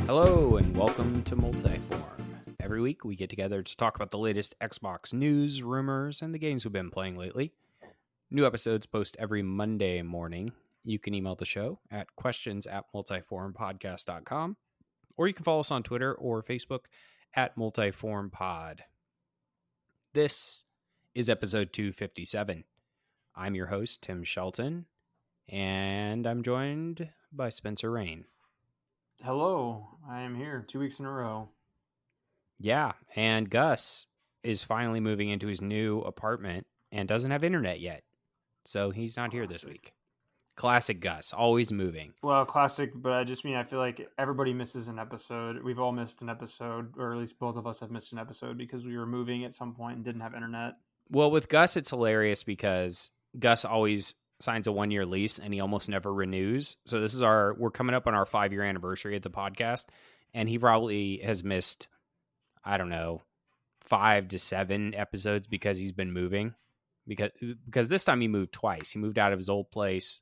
Hello and welcome to Multiform. Every week we get together to talk about the latest Xbox news, rumors, and the games we've been playing lately. New episodes post every Monday morning. You can email the show at questions@multiformpodcast.com, or you can follow us on Twitter or Facebook at multiformpod. This is episode 257. I'm your host, Tim Shelton, and I'm joined by Spencer Rain. Hello, I am here 2 weeks in a row. Yeah, and Gus is finally moving into his new apartment and doesn't have internet yet. So he's not here this week. Classic Gus, always moving. Well, classic, but I just mean I feel like everybody misses an episode. We've all missed an episode, or at least both of us have missed an episode because we were moving at some point and didn't have internet. Well, with Gus, it's hilarious because Gus always signs a 1-year lease and he almost never renews. So we're coming up on our 5-year anniversary of the podcast, and he probably has missed, I don't know, 5 to 7 episodes because he's been moving. Because this time he moved twice. He moved out of his old place.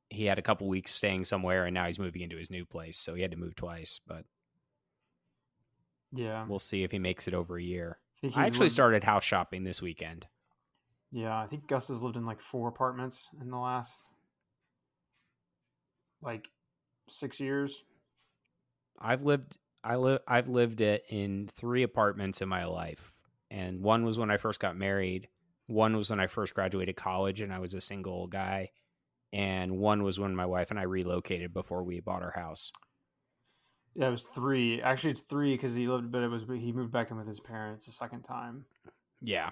He had a couple weeks staying somewhere, and now he's moving into his new place. So he had to move twice, but yeah, we'll see if he makes it over a year. I actually started house shopping this weekend. Yeah, I think Gus has lived in like 4 apartments in the last 6 years. I've lived it in 3 apartments in my life, and one was when I first got married. One was when I first graduated college, and I was a single guy. And one was when my wife and I relocated before we bought our house. Yeah, it was 3. Actually, it's 3 because he moved back in with his parents the second time. Yeah.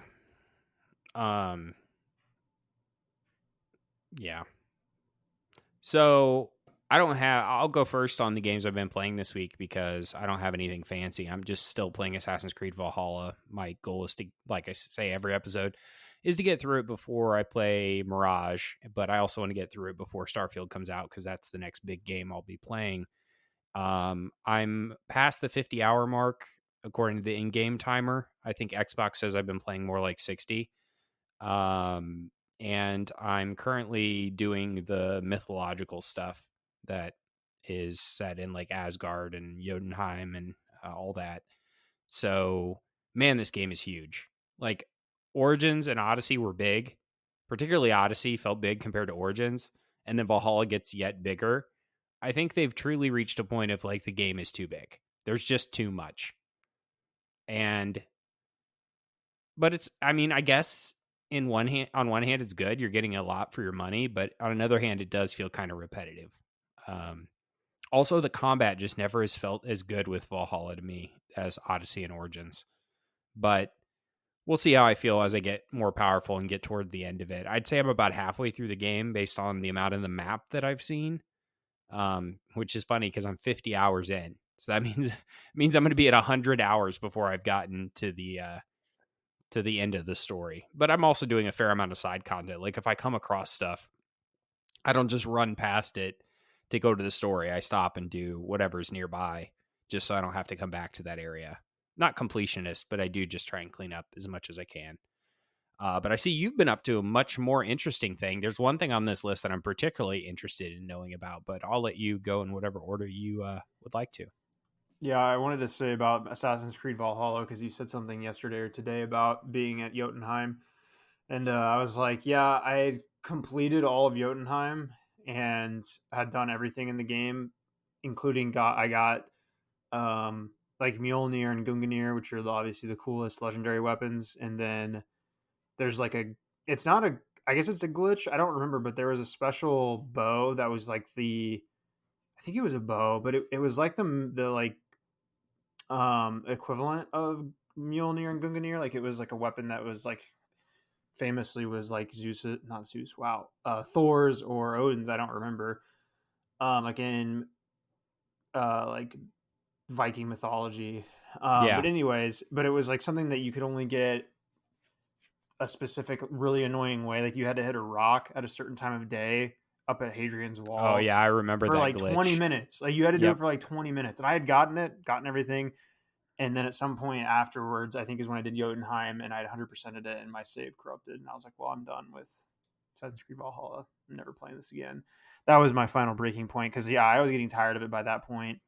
Yeah. So I'll go first on the games I've been playing this week because I don't have anything fancy. I'm just still playing Assassin's Creed Valhalla. My goal is to, like I say every episode, is to get through it before I play Mirage, but I also want to get through it before Starfield comes out because that's the next big game I'll be playing. I'm past the 50-hour mark according to the in-game timer. I think Xbox says I've been playing more like 60. And I'm currently doing the mythological stuff that is set in like Asgard and Jotunheim and all that. So, man, this game is huge. Like, Origins and Odyssey were big. Particularly Odyssey felt big compared to Origins. And then Valhalla gets yet bigger. I think they've truly reached a point of like the game is too big. There's just too much. But I guess on one hand it's good. You're getting a lot for your money, but on another hand it does feel kind of repetitive. Also, the combat just never has felt as good with Valhalla to me as Odyssey and Origins. But we'll see how I feel as I get more powerful and get toward the end of it. I'd say I'm about halfway through the game based on the amount of the map that I've seen, which is funny because I'm 50 hours in. So that means I'm going to be at 100 hours before I've gotten to the end of the story. But I'm also doing a fair amount of side content. Like if I come across stuff, I don't just run past it to go to the story. I stop and do whatever's nearby just so I don't have to come back to that area. Not completionist, but I do just try and clean up as much as I can. But I see you've been up to a much more interesting thing. There's one thing on this list that I'm particularly interested in knowing about, but I'll let you go in whatever order you would like to. Yeah, I wanted to say about Assassin's Creed Valhalla because you said something yesterday or today about being at Jotunheim. And I was like, yeah, I had completed all of Jotunheim and had done everything in the game, including I got like Mjolnir and Gungnir, which are obviously the coolest legendary weapons. And then there's like it's not a, I guess it's a glitch. I don't remember, but there was a special bow that was like I think it was a bow, but it was like the like equivalent of Mjolnir and Gungnir. Like it was like a weapon that was like famously was like Thor's or Odin's. I don't remember. Like in like Viking mythology. Yeah. But anyways, but it was like something that you could only get a specific, really annoying way. Like you had to hit a rock at a certain time of day up at Hadrian's Wall. Oh yeah, I remember for that like glitch. 20 minutes. Like you had to do it for like 20 minutes, and I had gotten everything. And then at some point afterwards, I think is when I did Jotunheim, and I had 100%ed it, and my save corrupted, and I was like, "Well, I'm done with Assassin's Creed Valhalla. I'm never playing this again." That was my final breaking point because I was getting tired of it by that point.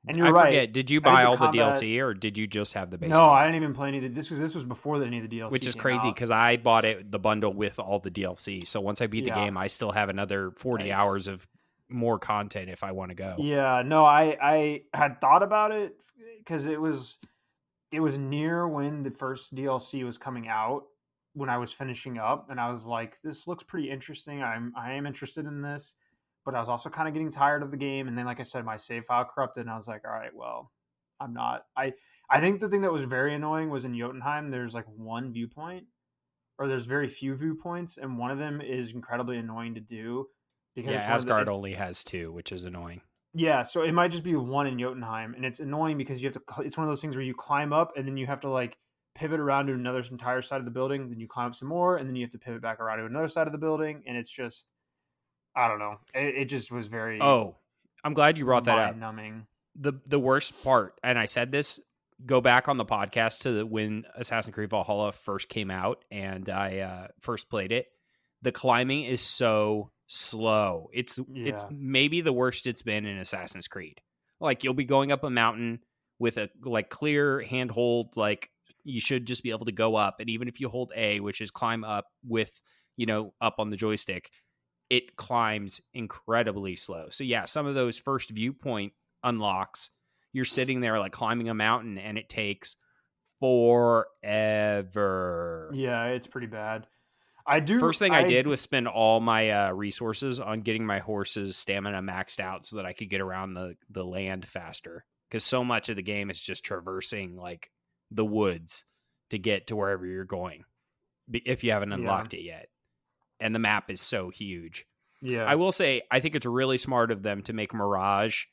And you're I right. forget, did you I think buy the all the combat. DLC or did you just have the base No, I game? didn't even play any of this was before any of the Which DLC is came crazy out. because I bought the bundle with all the DLC. So once I beat the Yeah. game, I still have another 40 Yikes. hours of more content if I want to go. Yeah. No, I had thought about it because it was near when the first DLC was coming out when I was finishing up, and I was like, this looks pretty interesting. I am interested in this, but I was also kind of getting tired of the game. And then, like I said, my save file corrupted, and I was like, all right, well, I'm not. I think the thing that was very annoying was in Jotunheim. There's like one viewpoint, or there's very few viewpoints, and one of them is incredibly annoying to do because Yeah, it's one of the Asgard it's only has two, which is annoying. yeah, so it might just be one in Jotunheim, and it's annoying because you have to. It's one of those things where you climb up and then you have to like pivot around to another entire side of the building. Then you climb up some more, and then you have to pivot back around to another side of the building, and it's just I don't know. It just was very Oh, I'm glad you brought that mind up. numbing. The worst part, and I said this, go back on the podcast to when Assassin's Creed Valhalla first came out and I first played it. The climbing is so slow. It's Yeah, maybe the worst it's been in Assassin's Creed. Like you'll be going up a mountain with a like clear handhold, like you should just be able to go up. And even if you hold A, which is climb up with, up on the joystick, it climbs incredibly slow. So yeah, some of those first viewpoint unlocks, you're sitting there like climbing a mountain and it takes forever. yeah, it's pretty bad. I do. First thing I I did was spend all my resources on getting my horse's stamina maxed out so that I could get around the land faster. Because so much of the game is just traversing like the woods to get to wherever you're going if you haven't yeah, unlocked it yet. And the map is so huge. I yeah, will say, I think it's really smart of them to make Mirage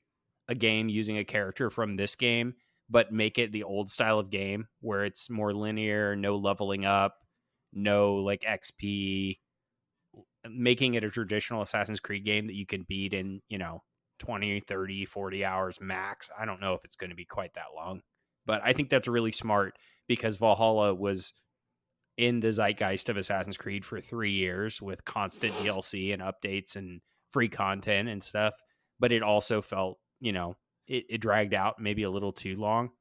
a game using a character from this game, but make it the old style of game where it's more linear, no leveling up, no like XP, making it a traditional Assassin's Creed game that you can beat in, 20, 30, 40 hours max. I don't know if it's going to be quite that long, but I think that's really smart because Valhalla was in the zeitgeist of Assassin's Creed for 3 years with constant DLC and updates and free content and stuff. But it also felt, it dragged out maybe a little too long.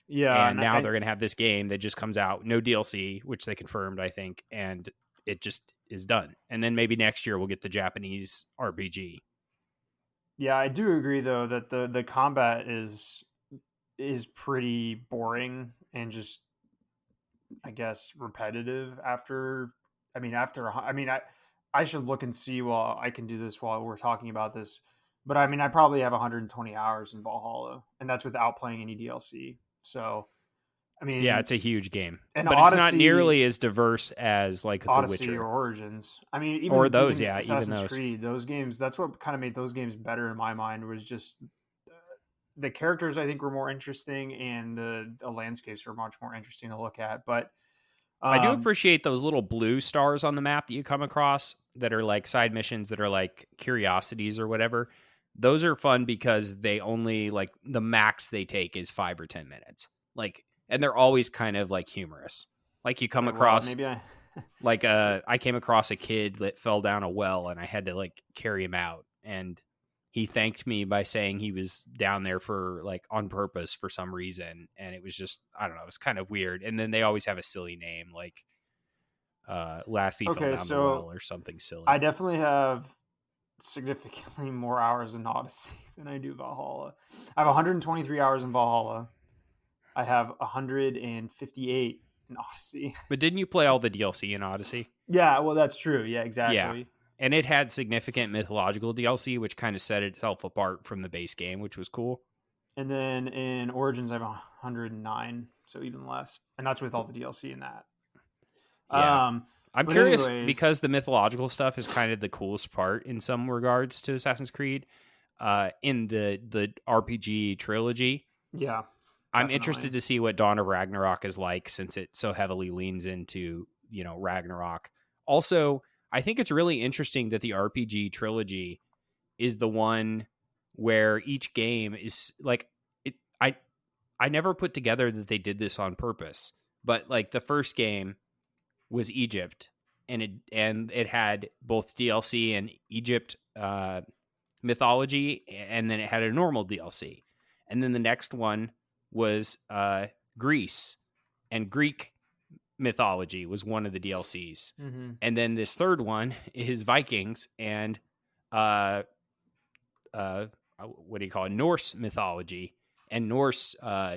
yeah. And And now they're going to have this game that just comes out, no DLC, which they confirmed, I think, and it just is done. And then maybe next year we'll get the Japanese RPG. yeah, I do agree though that the combat is pretty boring and just I guess repetitive after I should look and see while I can do this while we're talking about this. But I mean I probably have 120 hours in Valhalla and that's without playing any DLC. So, I Yeah, mean, it's a huge game, and but it's not nearly as diverse as like The Odyssey or Witcher Origins. I mean, or even those. even Yeah, even Assassin's those. Creed, those games, that's what kind of made those games better in my mind was just the characters I think were more interesting and the landscapes were much more interesting to look at. But I do um appreciate those little blue stars on the map that you come across that are like side missions that are like curiosities or whatever. Those are fun because they only like the max they take is 5 or 10 minutes. Like, and they're always kind of like humorous. Like you come well, across maybe I like I came across a kid that fell down a well and I had to like carry him out and he thanked me by saying he was down there for like on purpose for some reason and it was just I don't know, it was kind of weird. And then they always have a silly name like Lassie fell Okay, down the well so or something I silly. definitely have significantly more hours in Odyssey than I do Valhalla. I have 123 hours in Valhalla. I have 158 in Odyssey. But didn't you play all the DLC in Odyssey? Yeah, well, that's true. Yeah, Yeah. exactly. And it had significant mythological DLC, which kind of set itself apart from the base game, which was cool. And then in Origins, I have 109, so even less. And that's with all the DLC in that. Yeah. I'm But curious anyways, because the mythological stuff is kind of the coolest part in some regards to Assassin's Creed. In the RPG trilogy, yeah, I'm definitely. interested to see what Dawn of Ragnarok is like since it so heavily leans into, Ragnarok. Also, I think it's really interesting that the RPG trilogy is the one where each game is like it I never put together that they did this on purpose. But like the first game was Egypt and it had both DLC and Egypt mythology and then it had a normal DLC. And then the next one was Greece, and Greek mythology was one of the DLCs. Mm-hmm. And then this third one is Vikings and what do you call it? Norse mythology and Norse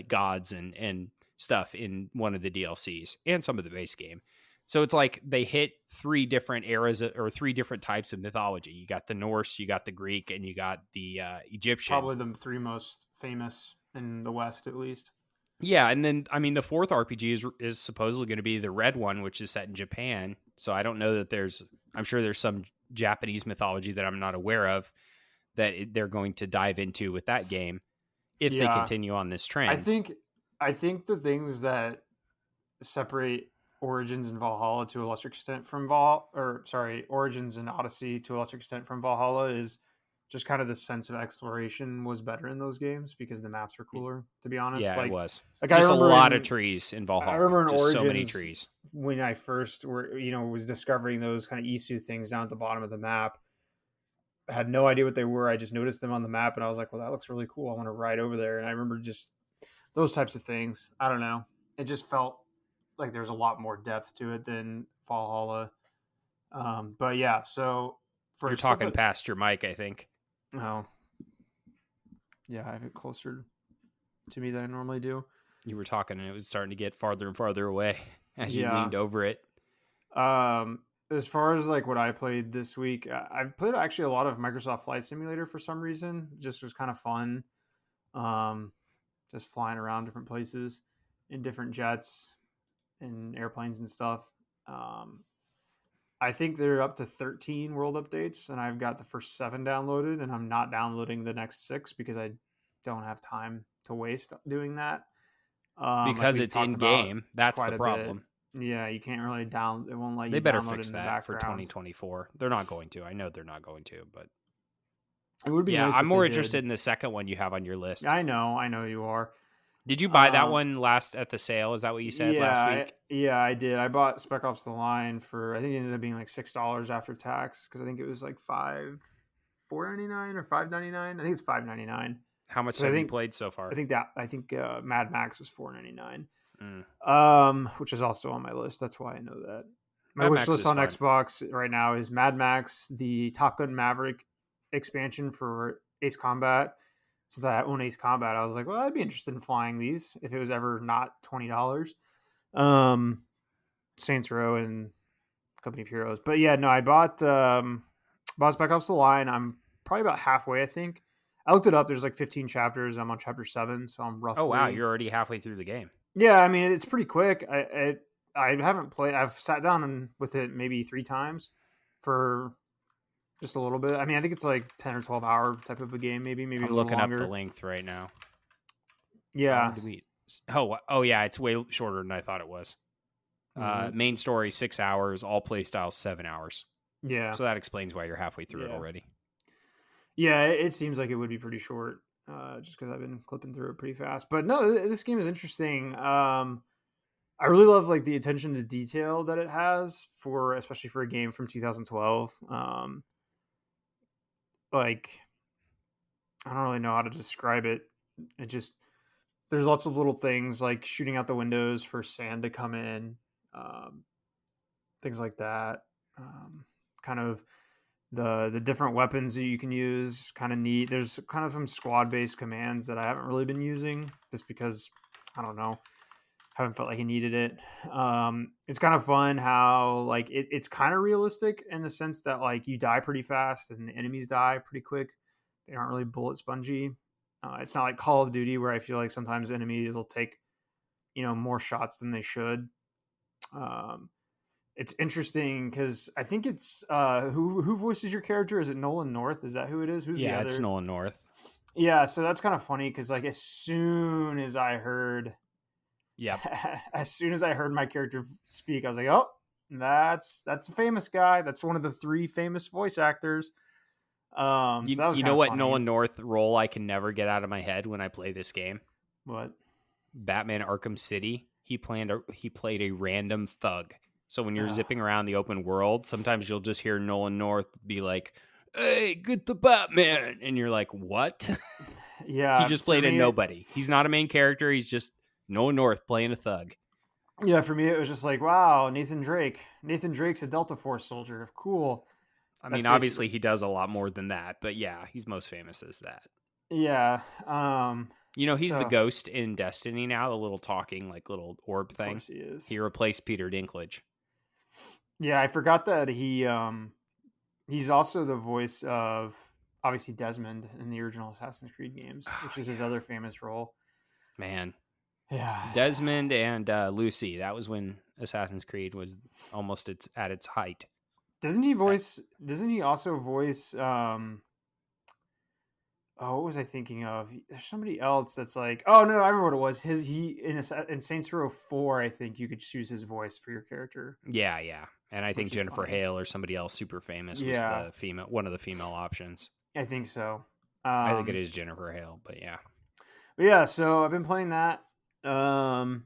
gods and stuff in one of the DLCs and some of the base game. So it's like they hit 3 different eras or 3 different types of mythology. You got the Norse, you got the Greek, and you got the Egyptian. Probably the 3 most famous in the West, at least. Yeah, and then I mean the 4th RPG is supposedly going to be the red one, which is set in Japan. So I don't know that I'm sure there's some Japanese mythology that I'm not aware of that they're going to dive into with that game if they continue on this trend. I think the things that separate Origins and Valhalla to a lesser extent from Origins and Odyssey to a lesser extent from Valhalla is just kind of the sense of exploration was better in those games because the maps were cooler, to be honest. Yeah, it was. Like just a lot of trees in Valhalla. I remember in just Origins, so many trees. When I first was discovering those kind of Isu things down at the bottom of the map, I had no idea what they were. I just noticed them on the map and I was like, well, that looks really cool. I want to ride over there. And I remember just those types of things. I don't know. It just felt like there's a lot more depth to it than Valhalla. But yeah, so you're talking past your mic, I think. Oh, yeah, I have it closer to me than I normally do. You were talking, and it was starting to get farther and farther away as you leaned over it. As far as like what I played this week, I've played actually a lot of Microsoft Flight Simulator for some reason. Just was kind of fun. Just flying around different places in different jets and airplanes and stuff. I think they're up to 13 world updates, and I've got the first 7 downloaded, and I'm not downloading the next 6 because I don't have time to waste doing that. Because it's in game. That's the problem. Yeah, you can't really it won't let you. They better fix that for 2024. They're not going to. I know they're not going to, but it would be. Yeah, nice I'm more interested in the second one you have on your list. I know you are. Did you buy that one last at the sale? Is that what you said last week? I did. I bought Spec Ops: The Line for, I think it ended up being like $6 after tax because I think it was like $4.99 or $5.99. I think it's $5.99. How much have you played so far? I think Mad Max was $4.99. Which is also on my list. That's why I know that. My wish list on Xbox right now is Mad Max, the Top Gun Maverick expansion for Ace Combat. Since I own Ace Combat, I was like, well, I'd be interested in flying these if it was ever not $20. Saints Row and Company of Heroes. But yeah, no, I bought Spec Ops: The Line. I'm probably about halfway, I think. I looked it up. There's like 15 chapters. I'm on chapter 7, so I'm roughly... Oh, wow. You're already halfway through the game. Yeah, I mean, it's pretty quick. I haven't played... I've sat down with it maybe 3 times for just a little bit. I mean, I think it's like 10 or 12 hour type of a game, maybe I'm a little longer. looking up the length right now. Yeah. Oh, yeah, it's way shorter than I thought it was. Main story, 6 hours. All play styles, 7 hours. Yeah. So that explains why you're halfway through it already. Yeah, it seems like it would be pretty short, just because I've been clipping through it pretty fast. But no, this game is interesting. I really love like the attention to detail that it has especially for a game from 2012. Like, I don't really know how to describe it. It just, there's lots of little things like shooting out the windows for sand to come in, things like that. Kind of the different weapons that you can use, kind of neat. There's kind of some squad-based commands that I haven't really been using just because, I don't know, haven't felt like I needed it. It's kind of fun how like it's kind of realistic in the sense that like you die pretty fast and the enemies die pretty quick. They aren't really bullet spongy. It's not like Call of Duty where I feel like sometimes enemies will take, more shots than they should. It's interesting because I think it's who voices your character? Is it Nolan North? Is that who it is? Who's the other? It's Nolan North. Yeah, so that's kind of funny because like as soon as I heard my character speak, I was like, oh, that's a famous guy. That's one of the 3 famous voice actors. So you know what funny. Nolan North role I can never get out of my head when I play this game? What? Batman Arkham City. He played a random thug. So when you're zipping around the open world, sometimes you'll just hear Nolan North be like, "Hey, get the Batman," and you're like, "What?" He Yeah, just for played a me, nobody. He's not a main character. He's just Noah North playing a thug. for me, it was just like, wow, Nathan Drake. Nathan Drake's a Delta Force soldier. Cool. I That's mean, basically, obviously he does a lot more than that, but yeah, he's most famous as that. yeah. You know, he's the So ghost in Destiny now, the little talking, like little orb of thing. course he is. He replaced Peter Dinklage. Yeah, I forgot that he's also the voice of obviously Desmond in the original Assassin's Creed games, Oh, which is his yeah. other famous role. Man. Yeah. Desmond and Lucy. That was when Assassin's Creed was almost at its height. Uh, Doesn't he also voice oh, what was I thinking of? There's somebody else that's like, oh no, I remember what it was. In Saints Row 4, I think you could choose his voice for your character, Yeah, yeah. And I think which is Jennifer funny. Hale or somebody else super famous was Yeah, the female, one of the female options. I think so. I think it Um, is Jennifer Hale, but yeah. but yeah, so I've been playing that. Um,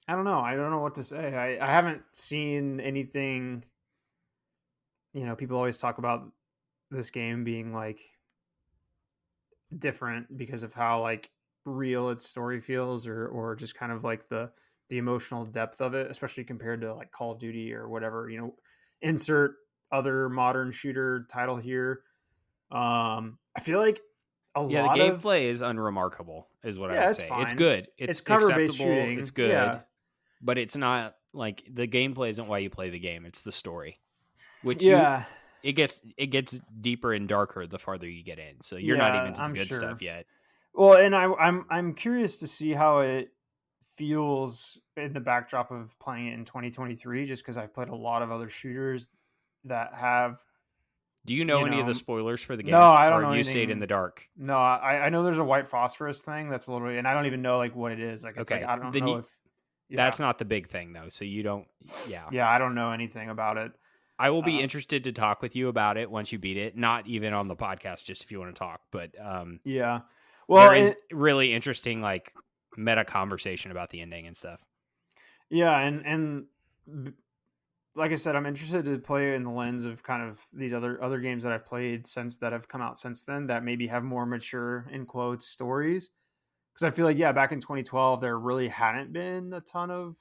I don't know. I don't know what to say. I haven't seen anything. People always talk about this game being like different because of how like real its story feels, or just kind of like the emotional depth of it, especially compared to like Call of Duty or whatever. Insert other modern shooter title here. I feel like a Yeah, the lot of gameplay is unremarkable, is what I yeah, would it's say. It's fine. good. It's It's cover based acceptable. It's shooting. Yeah, good, but it's not like the gameplay isn't why you play the game. It's the story, which yeah, it gets deeper and darker the farther you get in. So you're not yeah. even to the I'm good stuff sure. yet. Well, and I'm curious to see how it feels in the backdrop of playing it in 2023, just because I've played a lot of other shooters that have, Do you know you any of the know, spoilers for the no, game, I don't or know you stayed in anything. the dark? No, I know there's a white phosphorus thing that's a little, and I don't even know like what it is. Like it's like Okay, I don't then know if, yeah, that's not the big thing though. So you don't. Yeah, yeah, I don't know anything about it. I will be Uh, interested to talk with you about it once you beat it. Not even on the podcast, just if you want to talk. But yeah, well, there is really interesting like meta conversation about the ending and stuff. yeah, b- like I said, I'm interested to play in the lens of kind of these other games that I've played since that have come out since then that maybe have more mature in quotes stories. Because I feel like back in 2012 there really hadn't been a ton of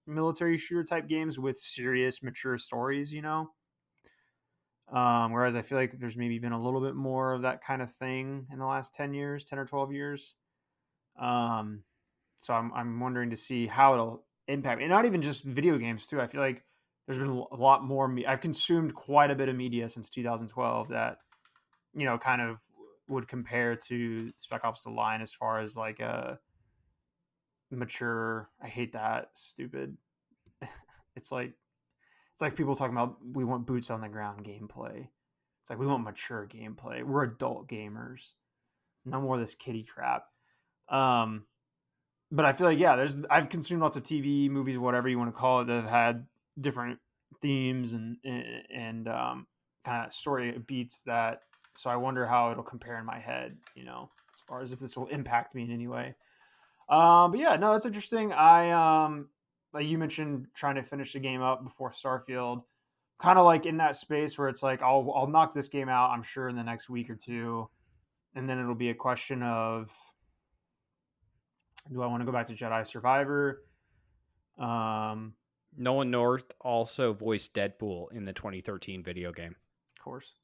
military shooter type games with serious mature stories. Whereas I feel like there's maybe been a little bit more of that kind of thing in the last 10 years, 10 or 12 years. Um, so I'm wondering to see how it'll impact, and not even just video games too. I feel like there's been a lot more. I've consumed quite a bit of media since 2012 that kind of would compare to Spec Ops: The Line as far as like a mature. I hate that stupid. It's like people talking about we want boots on the ground gameplay. It's like we want mature gameplay. We're adult gamers. No more of this kiddie crap. Um, but I feel like I've consumed lots of TV, movies, whatever you want to call it, that have had different themes and kind of story beats that. So I wonder how it'll compare in my head, as far as if this will impact me in any way. But yeah, no, that's interesting. Like you mentioned, trying to finish the game up before Starfield, kind of like in that space where it's like I'll knock this game out, I'm sure, in the next week or two, and then it'll be a question of, do I want to go back to Jedi Survivor? Nolan North also voiced Deadpool in the 2013 video game, Of course.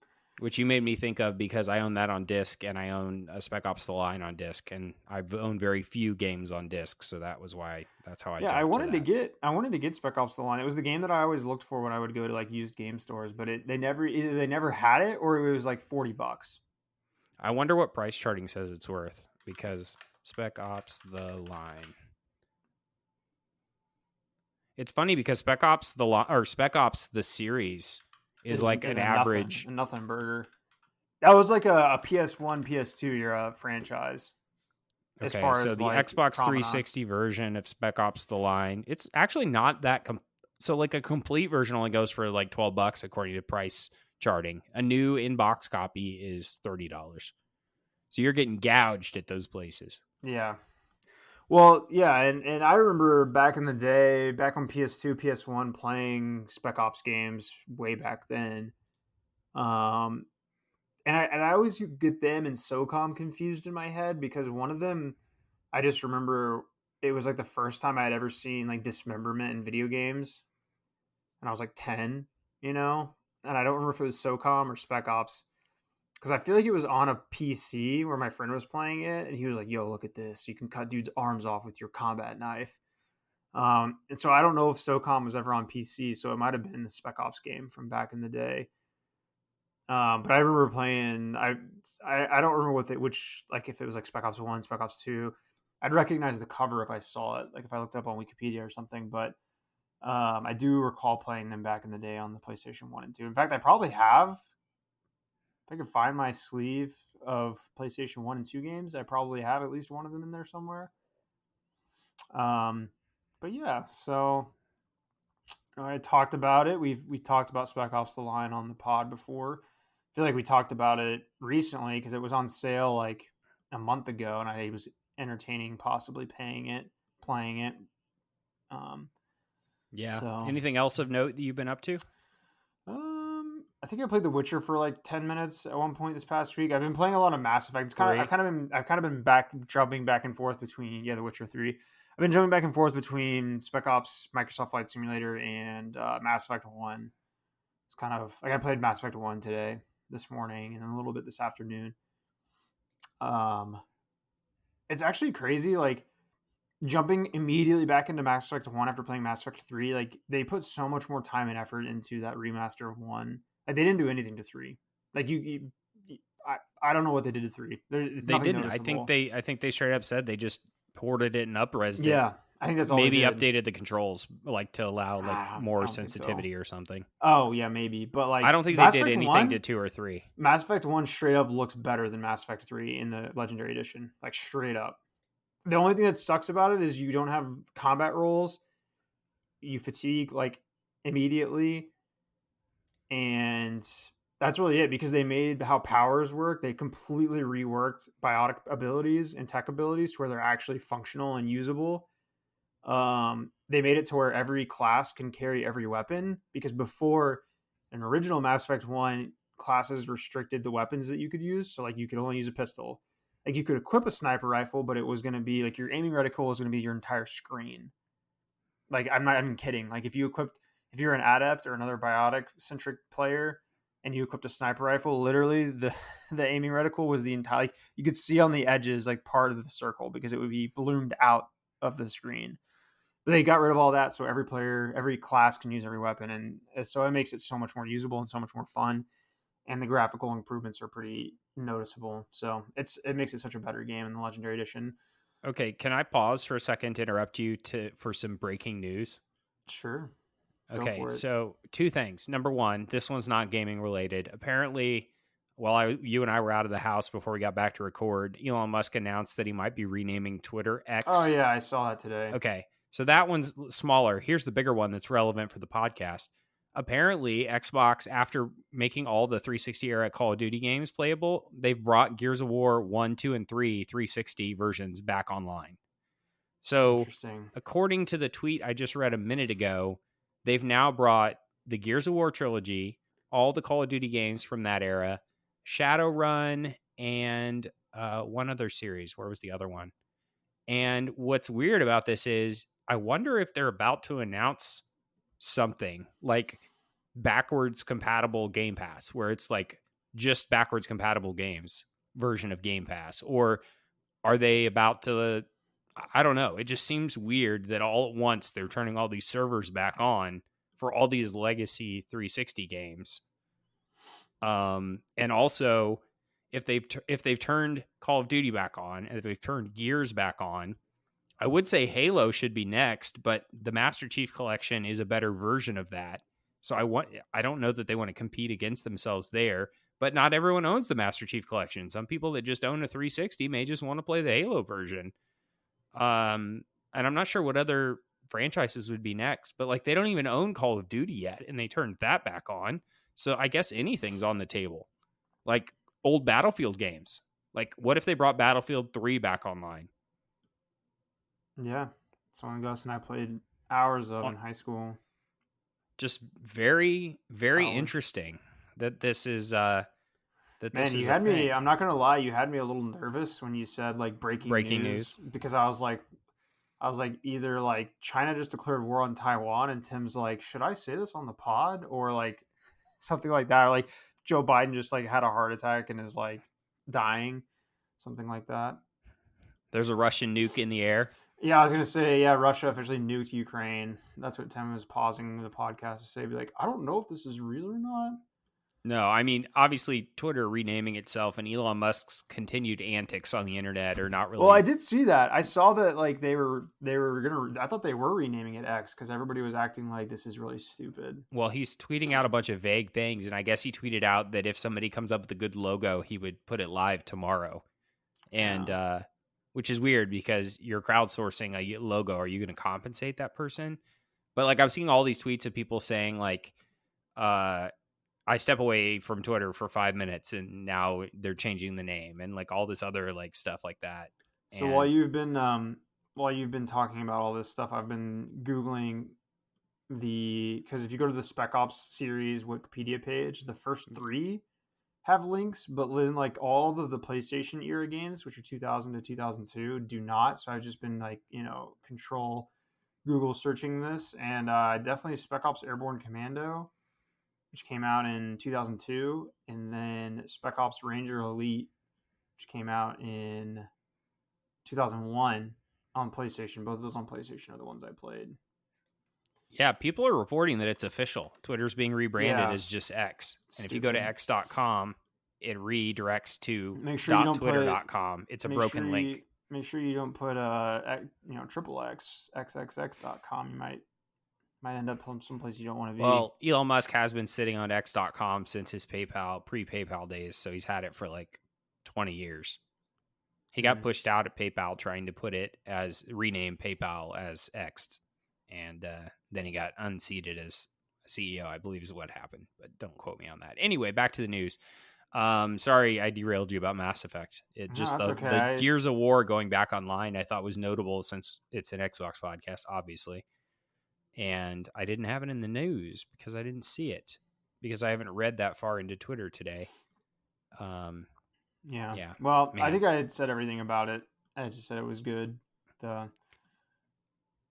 which you made me think of because I own that on disc and I own a Spec Ops: The Line on disc, and I've owned very few games on disc, so that's how I Yeah, I jumped to wanted to that. get I wanted to get Spec Ops: The Line. It was the game that I always looked for when I would go to like used game stores, but either they never had it or it was like $40. I wonder what price charting says it's worth, because Spec Ops: The Line. It's funny because Spec Ops the series is like Is an a nothing average. a nothing burger. That was like a PS1, PS2 era franchise as Okay, far so as the like Xbox provenance. 360 version of Spec Ops: The Line, it's actually not that so like a complete version only goes for like $12 according to price charting. A new in-box copy is $30. So you're getting gouged at those places. Yeah. Well, yeah, and I remember back in the day, back on PS2, PS1, playing Spec Ops games way back then. Um, and I always get them and SOCOM confused in my head because one of them, I just remember it was like the first time I had ever seen like dismemberment in video games, and I was like 10, you know, and I don't remember if it was SOCOM or Spec Ops because I feel like it was on a PC where my friend was playing it, and he was like, "Yo, look at this! You can cut dude's arms off with your combat knife." And so I don't know if SOCOM was ever on PC, so it might have been the Spec Ops game from back in the day. But I remember playing. I don't remember which like if it was like Spec Ops 1, Spec Ops 2. I'd recognize the cover if I saw it, like if I looked up on Wikipedia or something. But I do recall playing them back in the day on the PlayStation 1 and 2. In fact, I probably have. If I could find my sleeve of PlayStation 1 and 2 games, I probably have at least one of them in there somewhere. Um, but yeah, so I talked about it. We talked about Spec Ops: The Line on the pod before. I feel like we talked about it recently because it was on sale like a month ago, and I was entertaining possibly paying it, playing it. Um, Yeah. so Anything else of note that you've been up to? I think I played The Witcher for like 10 minutes at one point this past week. I've been playing a lot of Mass Effect. It's kind of I've kind of been jumping back and forth between The Witcher 3. I've been jumping back and forth between Spec Ops, Microsoft Flight Simulator, and Mass Effect 1. It's kind of like I played Mass Effect 1 today, this morning, and a little bit this afternoon. It's actually crazy, like jumping immediately back into Mass Effect 1 after playing Mass Effect 3. Like they put so much more time and effort into that remaster of 1. Like they didn't do anything to 3. Like I don't know what they did to 3. It's They nothing didn't. noticeable. I think they straight up said they just ported it and up-resed it. Yeah, I think that's all they Maybe did. updated the controls like to allow like I more don't think so. sensitivity or something. Oh yeah, maybe. But like I don't think they Mass did Effect anything 1, to 2 or 3. Mass Effect 1 straight up looks better than Mass Effect 3 in the Legendary Edition. Like straight up. The only thing that sucks about it is you don't have combat rolls. You fatigue like immediately, and that's really it because they made how powers work. They completely reworked biotic abilities and tech abilities to where they're actually functional and usable. They made it to where every class can carry every weapon because before an original Mass Effect 1, classes restricted the weapons that you could use. So like you could only use a pistol. Like you could equip a sniper rifle, but it was going to be like your aiming reticle was going to be your entire screen. Like I'm not even kidding. Like if you're an adept or another biotic centric player and you equipped a sniper rifle, literally the aiming reticle was the entire, like, you could see on the edges like part of the circle because it would be ballooned out of the screen. But they got rid of all that, so every class can use every weapon, and so it makes it so much more usable and so much more fun. And the graphical improvements are pretty noticeable. So it makes it such a better game in the Legendary Edition. Okay, can I pause for a second to interrupt you for some breaking news? Sure, go Okay, for it. so two things. Number one, this one's not gaming related. Apparently, while you and I were out of the house before we got back to record, Elon Musk announced that he might be renaming Twitter Oh X. yeah, I saw that today. Okay, so that one's smaller. Here's the bigger one that's relevant for the podcast. Apparently, Xbox, after making all the 360 era Call of Duty games playable, they've brought Gears of War 1, 2, and 3 360 versions back online. So, Interesting. according to the tweet I just read a minute ago, they've now brought the Gears of War trilogy, all the Call of Duty games from that era, Shadowrun, and one other series. Where was the other one? And what's weird about this is I wonder if they're about to announce something like backwards compatible Game Pass, where it's like just backwards compatible games version of Game Pass, or are they about to, I don't know. It just seems weird that all at once they're turning all these servers back on for all these legacy 360 games. And also if they've turned Call of Duty back on and if they've turned Gears back on, I would say Halo should be next, but the Master Chief Collection is a better version of that. So I don't know that they want to compete against themselves there, but not everyone owns the Master Chief Collection. Some people that just own a 360 may just want to play the Halo version. And I'm not sure what other franchises would be next, but like they don't even own Call of Duty yet, and they turned that back on. So I guess anything's on the table. Like old Battlefield games. Like what if they brought Battlefield 3 back online? Yeah, something Gus and I played hours of in high school. Just very, very Hours. interesting that that Man, this you is a had me. thing. I'm not gonna lie. You had me a little nervous when you said like breaking Breaking news news. because I was like either like China just declared war on Taiwan, and Tim's like, should I say this on the pod or like something like that, or like Joe Biden just like had a heart attack and is like dying, something like that. There's a Russian nuke in the air. Yeah, I was gonna say, yeah, Russia officially nuked Ukraine. That's what Tim was pausing the podcast to say. Be like, I don't know if this is real or not. No, I mean, obviously, Twitter renaming itself and Elon Musk's continued antics on the internet are not Well, I really. did see that. I saw that like they were gonna. I thought they were renaming it X because everybody was acting like this is really stupid. Well, he's tweeting out a bunch of vague things, and I guess he tweeted out that if somebody comes up with a good logo, he would put it live tomorrow. And Yeah. which is weird because you're crowdsourcing a logo. Are you going to compensate that person? But like I'm seeing all these tweets of people saying like, uh, I step away from Twitter for 5 minutes and now they're changing the name and like all this other like stuff like that. So while And you've been talking about all this stuff, I've been googling because if you go to the Spec Ops series Wikipedia page, the first three have links, but then like all of the PlayStation era games, which are 2000 to 2002, do not. So I've just been like control Google searching this, and definitely Spec Ops Airborne Commando, which came out in 2002, and then Spec Ops Ranger Elite, which came out in 2001 on PlayStation. Both of those on PlayStation are the ones I played. yeah, people are reporting that it's official. Twitter's being rebranded Yeah, as just X. it's And if you go to stupid. x.com, it redirects to Make sure you don't put. .twitter.com. It's a Make sure broken you link. make sure you don't put triple X xxx.com. You might end up someplace you don't want to be. Well, Elon Musk has been sitting on x.com since his pre-PayPal days, so he's had it for like 20 years. He got Mm. pushed out at PayPal trying to rename PayPal as X, and then he got unseated as CEO, I believe is what happened, but don't quote me on that. Anyway, back to the news. Sorry, I derailed you about Mass Effect. It No, just that's the okay. Gears of War going back online, I thought was notable since it's an Xbox podcast, obviously, and I didn't have it in the news because I didn't see it because I haven't read that far into Twitter today. Um, Yeah. yeah, Well, I man, think I had said everything about it. I just said it was good. The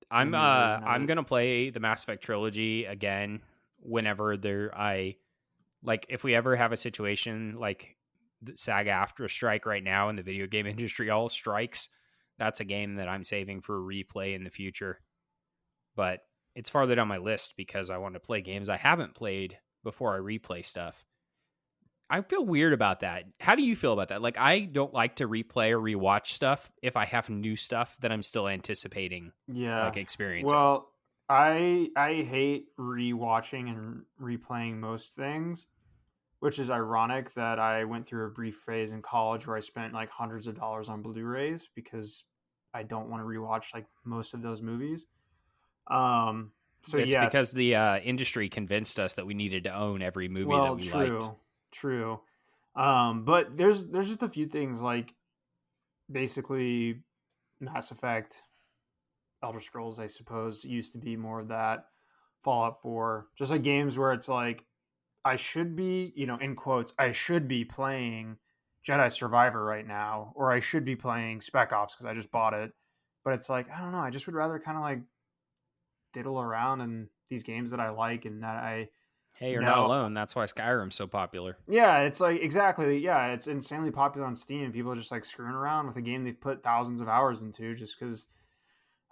the I'm new version of I'm it. gonna play the Mass Effect trilogy again whenever I like if we ever have a situation like SAG after a strike right now and the video game industry all strikes, that's a game that I'm saving for replay in the future. But it's farther down my list because I want to play games I haven't played before I replay stuff. I feel weird about that. How do you feel about that? Like, I don't like to replay or rewatch stuff if I have new stuff that I'm still anticipating, Yeah. like experiencing. Well, I hate rewatching and replaying most things, which is ironic that I went through a brief phase in college where I spent like hundreds of dollars on Blu-rays because I don't want to rewatch like most of those movies. Um, so It's because yes, the industry convinced us that we needed to own every movie that well, we liked. true. But there's just a few things like basically Mass Effect, Elder Scrolls, I suppose, used to be more of that. Fallout 4, just like games where it's like I should be, in quotes, I should be playing Jedi Survivor right now, or I should be playing Spec Ops because I just bought it. But it's like I don't know. I just would rather kind of like diddle around in these games that I like and that I Hey, you're not know. alone. That's why Skyrim's so popular. Yeah, it's like exactly. Yeah, it's insanely popular on Steam. People are just like screwing around with a game they've put thousands of hours into just because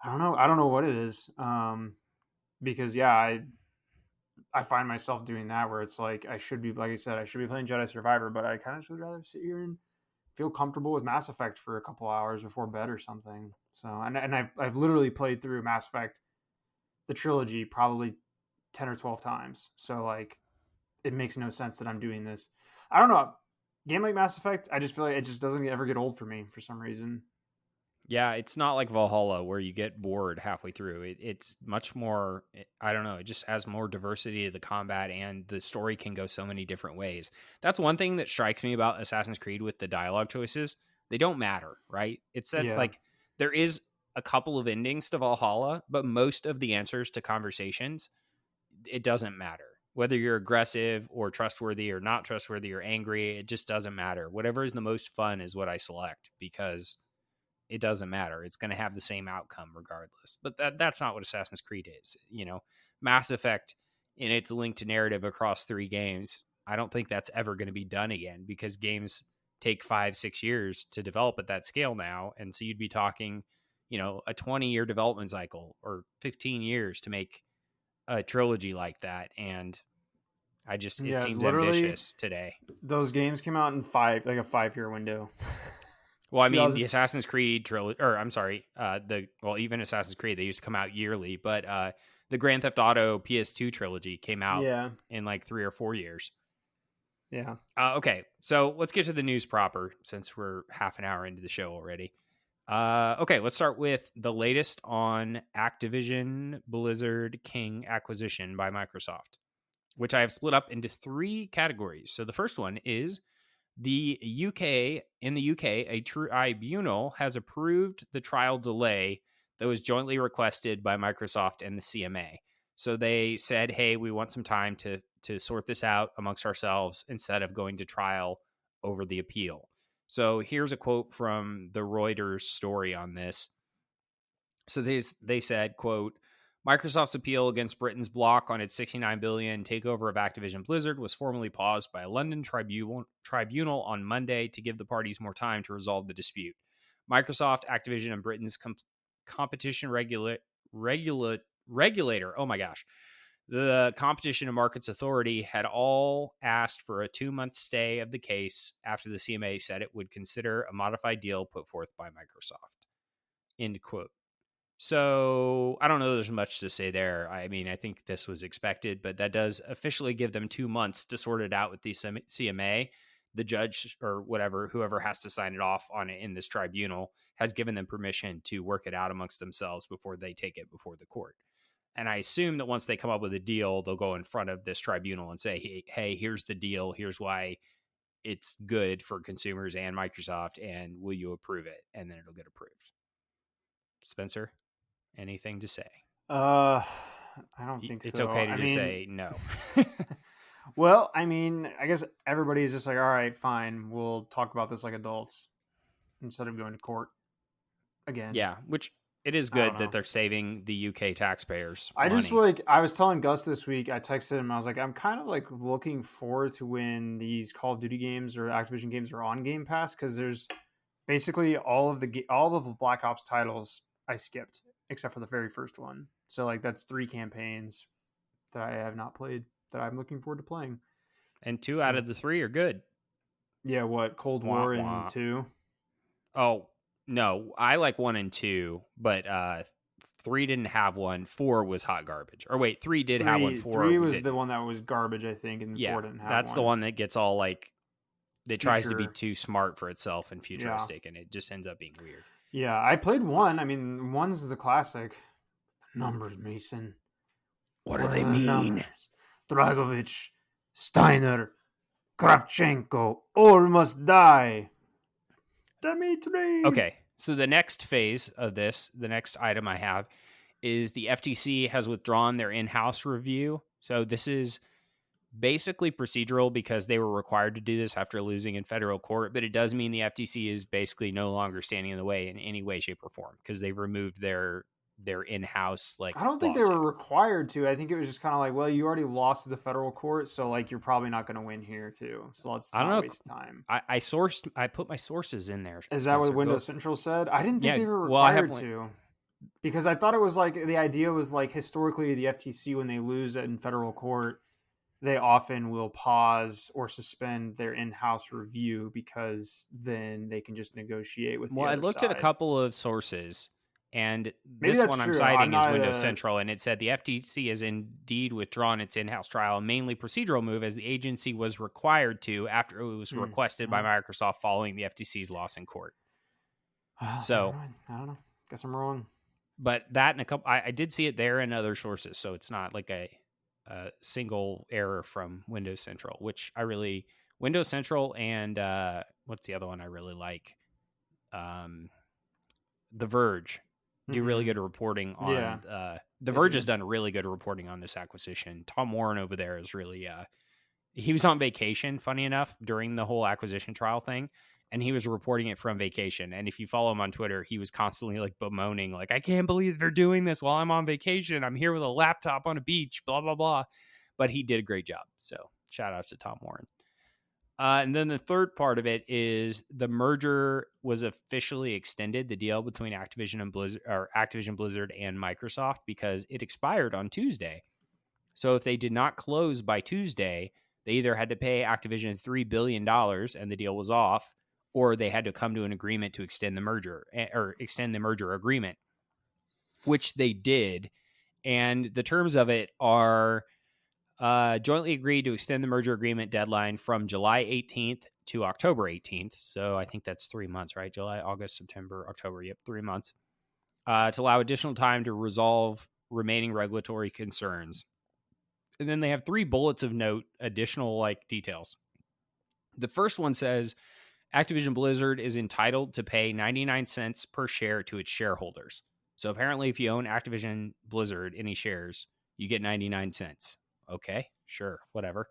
I don't know. I don't know what it is. Because yeah, I find myself doing that where it's like I should be, like I said, I should be playing Jedi Survivor, but I kind of would rather sit here and feel comfortable with Mass Effect for a couple hours before bed or something. So and I've literally played through Mass Effect the trilogy probably 10 or 12 times. So like it makes no sense that I'm doing this. I don't know. Game like Mass Effect, I just feel like it just doesn't ever get old for me for some reason. Yeah, it's not like Valhalla where you get bored halfway through. It's much more, I don't know, it just has more diversity to the combat and the story can go so many different ways. That's one thing that strikes me about Assassin's Creed with the dialogue choices. They don't matter, right? It's that Yeah. like there is a couple of endings to Valhalla, but most of the answers to conversations, it doesn't matter. Whether you're aggressive or trustworthy or not trustworthy or angry, it just doesn't matter. Whatever is the most fun is what I select, because it doesn't matter. It's going to have the same outcome regardless. But that's not what Assassin's Creed is. Mass Effect, in its linked narrative across 3 games, I don't think that's ever going to be done again, because games take 5-6 years to develop at that scale now. And so you'd be talking, a 20-year development cycle or 15 years to make a trilogy like that. And it Yeah, it's seems literally ambitious today. those games came out in a 5-year window. Well, I mean, 2000. the Assassin's Creed trilogy, or I'm sorry, even Assassin's Creed, they used to come out yearly, but the Grand Theft Auto PS2 trilogy came out Yeah, in like 3 or 4 years. yeah. Okay, so let's get to the news proper, since we're half an hour into the show already. Okay, let's start with the latest on Activision Blizzard King acquisition by Microsoft, which I have split up into 3 categories. So the first one is the UK. In the UK, a tribunal has approved the trial delay that was jointly requested by Microsoft and the CMA. So they said, "Hey, we want some time to sort this out amongst ourselves instead of going to trial over the appeal." So here's a quote from the Reuters story on this. So they said, quote, Microsoft's appeal against Britain's block on its $69 billion takeover of Activision Blizzard was formally paused by a London tribunal on Monday to give the parties more time to resolve the dispute. Microsoft, Activision, and Britain's competition regulator, oh my gosh, the Competition and Markets Authority, had all asked for a 2-month stay of the case after the CMA said it would consider a modified deal put forth by Microsoft. End quote. So I don't know there's much to say there. I mean, I think this was expected, but that does officially give them 2 months to sort it out with the CMA. The judge or whoever has to sign it off on it in this tribunal has given them permission to work it out amongst themselves before they take it before the court. And I assume that once they come up with a deal, they'll go in front of this tribunal and say, hey, here's the deal. Here's why it's good for consumers and Microsoft. And will you approve it? And then it'll get approved. Spencer, anything to say? I don't think It's so. okay to I just mean, say no. well, I mean, I guess everybody's just like, all right, fine, we'll talk about this like adults instead of going to court again. Yeah, which it is I don't good that know. they're saving the UK taxpayers I just money. like I was telling Gus this week. I texted him. I was like, I'm kind of like looking forward to when these Call of Duty games or Activision games are on Game Pass, because there's basically all of the Black Ops titles I skipped except for the very first one. So like that's 3 campaigns that I have not played that I'm looking forward to playing. And 2 out So of the 3 are good. yeah, what Cold Wah, War and wah. 2? Oh, no, I like 1 and 2, but 3 didn't have one. 4 was hot garbage. Or wait, 3 did have one. 4 Three was the didn't. one that was garbage, I think, and Yeah, 4 didn't have that's the one. one that gets all like, it tries to be Future, too smart for itself and yeah, futuristic, and it just ends up being weird. yeah. I played 1. I mean, 1's the classic. Numbers, Mason. What do What they are the mean? numbers? Dragovich, Steiner, Kravchenko, all must die. Dmitri. Okay, so the next phase of this, the next item I have, is the FTC has withdrawn their in-house review. So this is basically procedural because they were required to do this after losing in federal court, but it does mean the FTC is basically no longer standing in the way in any way, shape, or form, because they've removed their in-house I like don't think they lawsuit. were required to. I think it was just kind of like, well, you already lost to the federal court, so like you're probably not going to win here too. So let's I don't not know. waste time. I put my sources in there, Is that what Spencer. Go. Windows Central said? I didn't think Yeah. they were Well, I required haven't. to, because I thought it was like the idea was like historically the FTC, when they lose in federal court, they often will pause or suspend their in-house review because then they can just negotiate with the Well, I other looked at a side. couple of sources, and Maybe this that's one I'm true. I'm citing is not Windows Central, and it said the FTC has indeed withdrawn its in-house trial, a mainly procedural move, as the agency was required to after it was requested by well, Microsoft following the FTC's loss in court. never So, mind. I don't know. Guess I'm wrong. but that and a couple, I did see it there in other sources, so it's not like a single error from Windows Central, which I really Windows Central and what's the other one I really like? The Verge. do really Mm-mm. good reporting Yeah, on The they Verge has do. done really good reporting on this acquisition. Tom Warren over there is really he was on vacation, funny enough, during the whole acquisition trial thing, and he was reporting it from vacation. And if you follow him on Twitter, he was constantly like bemoaning, like, I can't believe they're doing this while I'm on vacation. I'm here with a laptop on a beach, blah, blah, blah. But he did a great job. So shout outs to Tom Warren. And then the third part of it is the merger was officially extended, the deal between Activision Blizzard and Microsoft, because it expired on Tuesday. So if they did not close by Tuesday, they either had to pay Activision $3 billion and the deal was off, or they had to come to an agreement to extend the merger or extend the merger agreement, which they did. And the terms of it are jointly agreed to extend the merger agreement deadline from July 18th to October 18th. So I think that's 3 months, right? July, August, September, October. Yep, 3 months. To allow additional time to resolve remaining regulatory concerns. And then they have 3 bullets of note, additional like details. The first one says Activision Blizzard is entitled to pay 99 cents per share to its shareholders. So apparently, if you own Activision Blizzard, any shares, you get 99 cents. Okay, sure, whatever.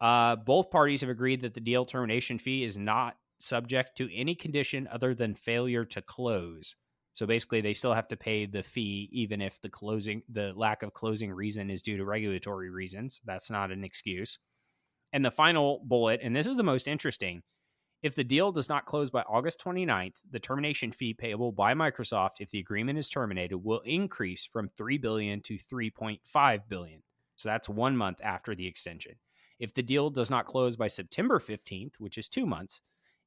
Both parties have agreed that the deal termination fee is not subject to any condition other than failure to close. So basically, they still have to pay the fee, even if the lack of closing reason is due to regulatory reasons. That's not an excuse. And the final bullet, and this is the most interesting, if the deal does not close by August 29th, the termination fee payable by Microsoft if the agreement is terminated will increase from $3 billion to $3.5 billion. So that's 1 month after the extension. If the deal does not close by September 15th, which is 2 months,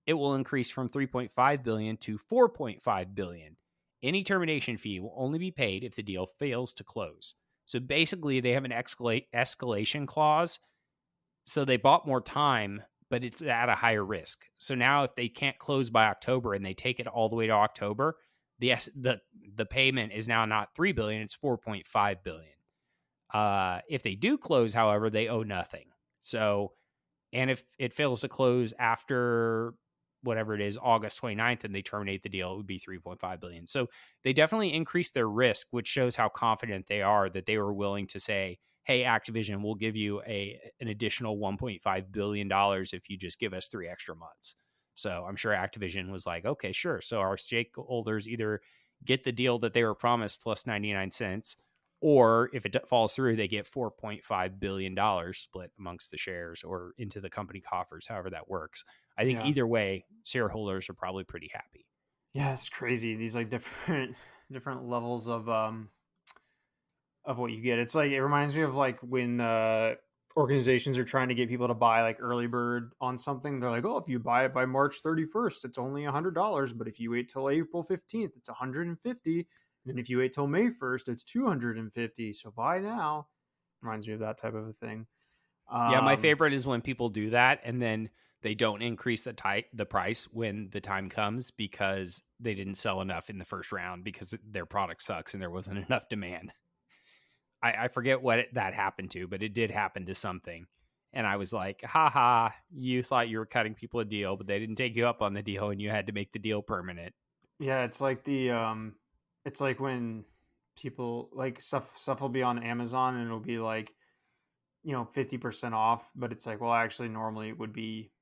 it will increase from $3.5 billion to $4.5 billion. Any termination fee will only be paid if the deal fails to close. So basically, they have an escalation clause. So they bought more time, but it's at a higher risk. So now if they can't close by October and they take it all the way to October, the payment is now not $3 billion, it's $4.5 billion. If they do close, however, they owe nothing. So, and if it fails to close after whatever it is, August 29th, and they terminate the deal, it would be 3.5 billion. So they definitely increased their risk, which shows how confident they are that they were willing to say, hey, Activision, we'll give you an additional $1.5 billion if you just give us 3 extra months. So I'm sure Activision was like, okay, sure. So our stakeholders either get the deal that they were promised plus 99 cents, or if it falls through, they get $4.5 billion split amongst the shares or into the company coffers, however that works. I think Yeah. either way, shareholders are probably pretty happy. Yeah, it's crazy. These like different different levels of what you get. It's like it reminds me of like when organizations are trying to get people to buy like early bird on something. They're like, "Oh, if you buy it by March 31st, it's only $100, but if you wait till April 15th, it's 150. And then if you wait till May 1st, it's 250. So buy now." Reminds me of that type of a thing. Yeah, my Um, favorite is when people do that and then they don't increase the price when the time comes because they didn't sell enough in the first round because their product sucks and there wasn't enough demand. I forget what that happened to, but it did happen to something. And I was like, haha, you thought you were cutting people a deal, but they didn't take you up on the deal and you had to make the deal permanent. yeah, it's like when people like stuff will be on Amazon and it'll be like 50% off, but it's like, well, actually normally it would be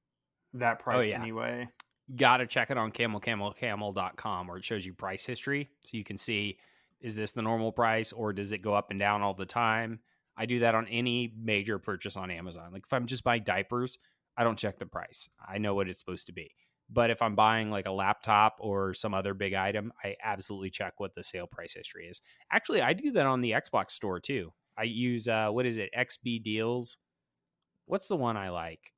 that Oh, price yeah. anyway. Got to check it on camel.com where it shows you price history. So you can see, is this the normal price or does it go up and down all the time? I do that on any major purchase on Amazon. Like if I'm just buying diapers, I don't check the price. I know what it's supposed to be. But if I'm buying like a laptop or some other big item, I absolutely check what the sale price history is. Actually, I do that on the Xbox store too. I use what is it? XB Deals. What's the one I like?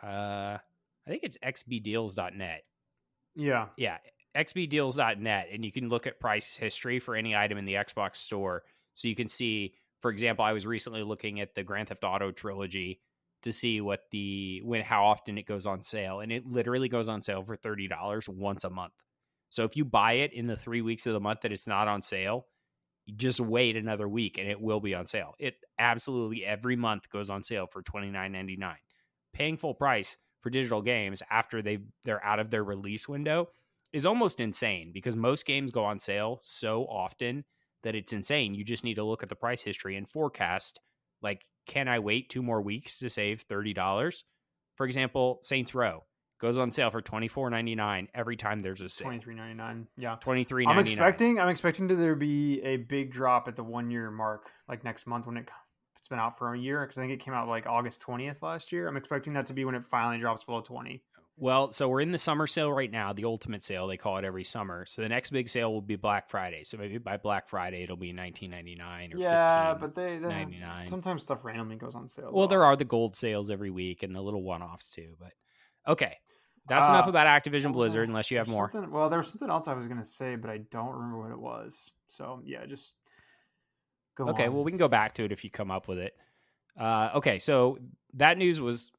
I think it's xbdeals.net. Yeah. Yeah, xbdeals.net, and you can look at price history for any item in the Xbox store. So you can see, for example, I was recently looking at the Grand Theft Auto trilogy to see how often it goes on sale, and it literally goes on sale for $30 once a month. So if you buy it in the 3 weeks of the month that it's not on sale, you just wait another week and it will be on sale. It absolutely every month goes on sale for $29.99. Paying full price for digital games after they're out of their release window is almost insane because most games go on sale so often that it's insane. You just need to look at the price history and forecast, like, can I wait 2 more weeks to save $30? For example, Saints Row goes on sale for $24.99 every time there's a sale. $23.99. Yeah. $23.99. I'm expecting there be a big drop at the 1 year mark, like next month when it's been out for a year, because I think it came out like August 20th last year. I'm expecting that to be when it finally drops below 20. Well, so we're in the summer sale right now, the ultimate sale. They call it every summer. So the next big sale will be Black Friday. So maybe by Black Friday it'll be $19.99 or Yeah, but they $15.99. sometimes stuff randomly goes on sale. Well, Though. there are the gold sales every week and the little one-offs too. But okay, that's enough about Activision Blizzard. Unless you have more. Well, there was something else I was going to say, but I don't remember what it was. So yeah, just go on. Okay, well we can go back to it if you come up with it. Okay, so that news was,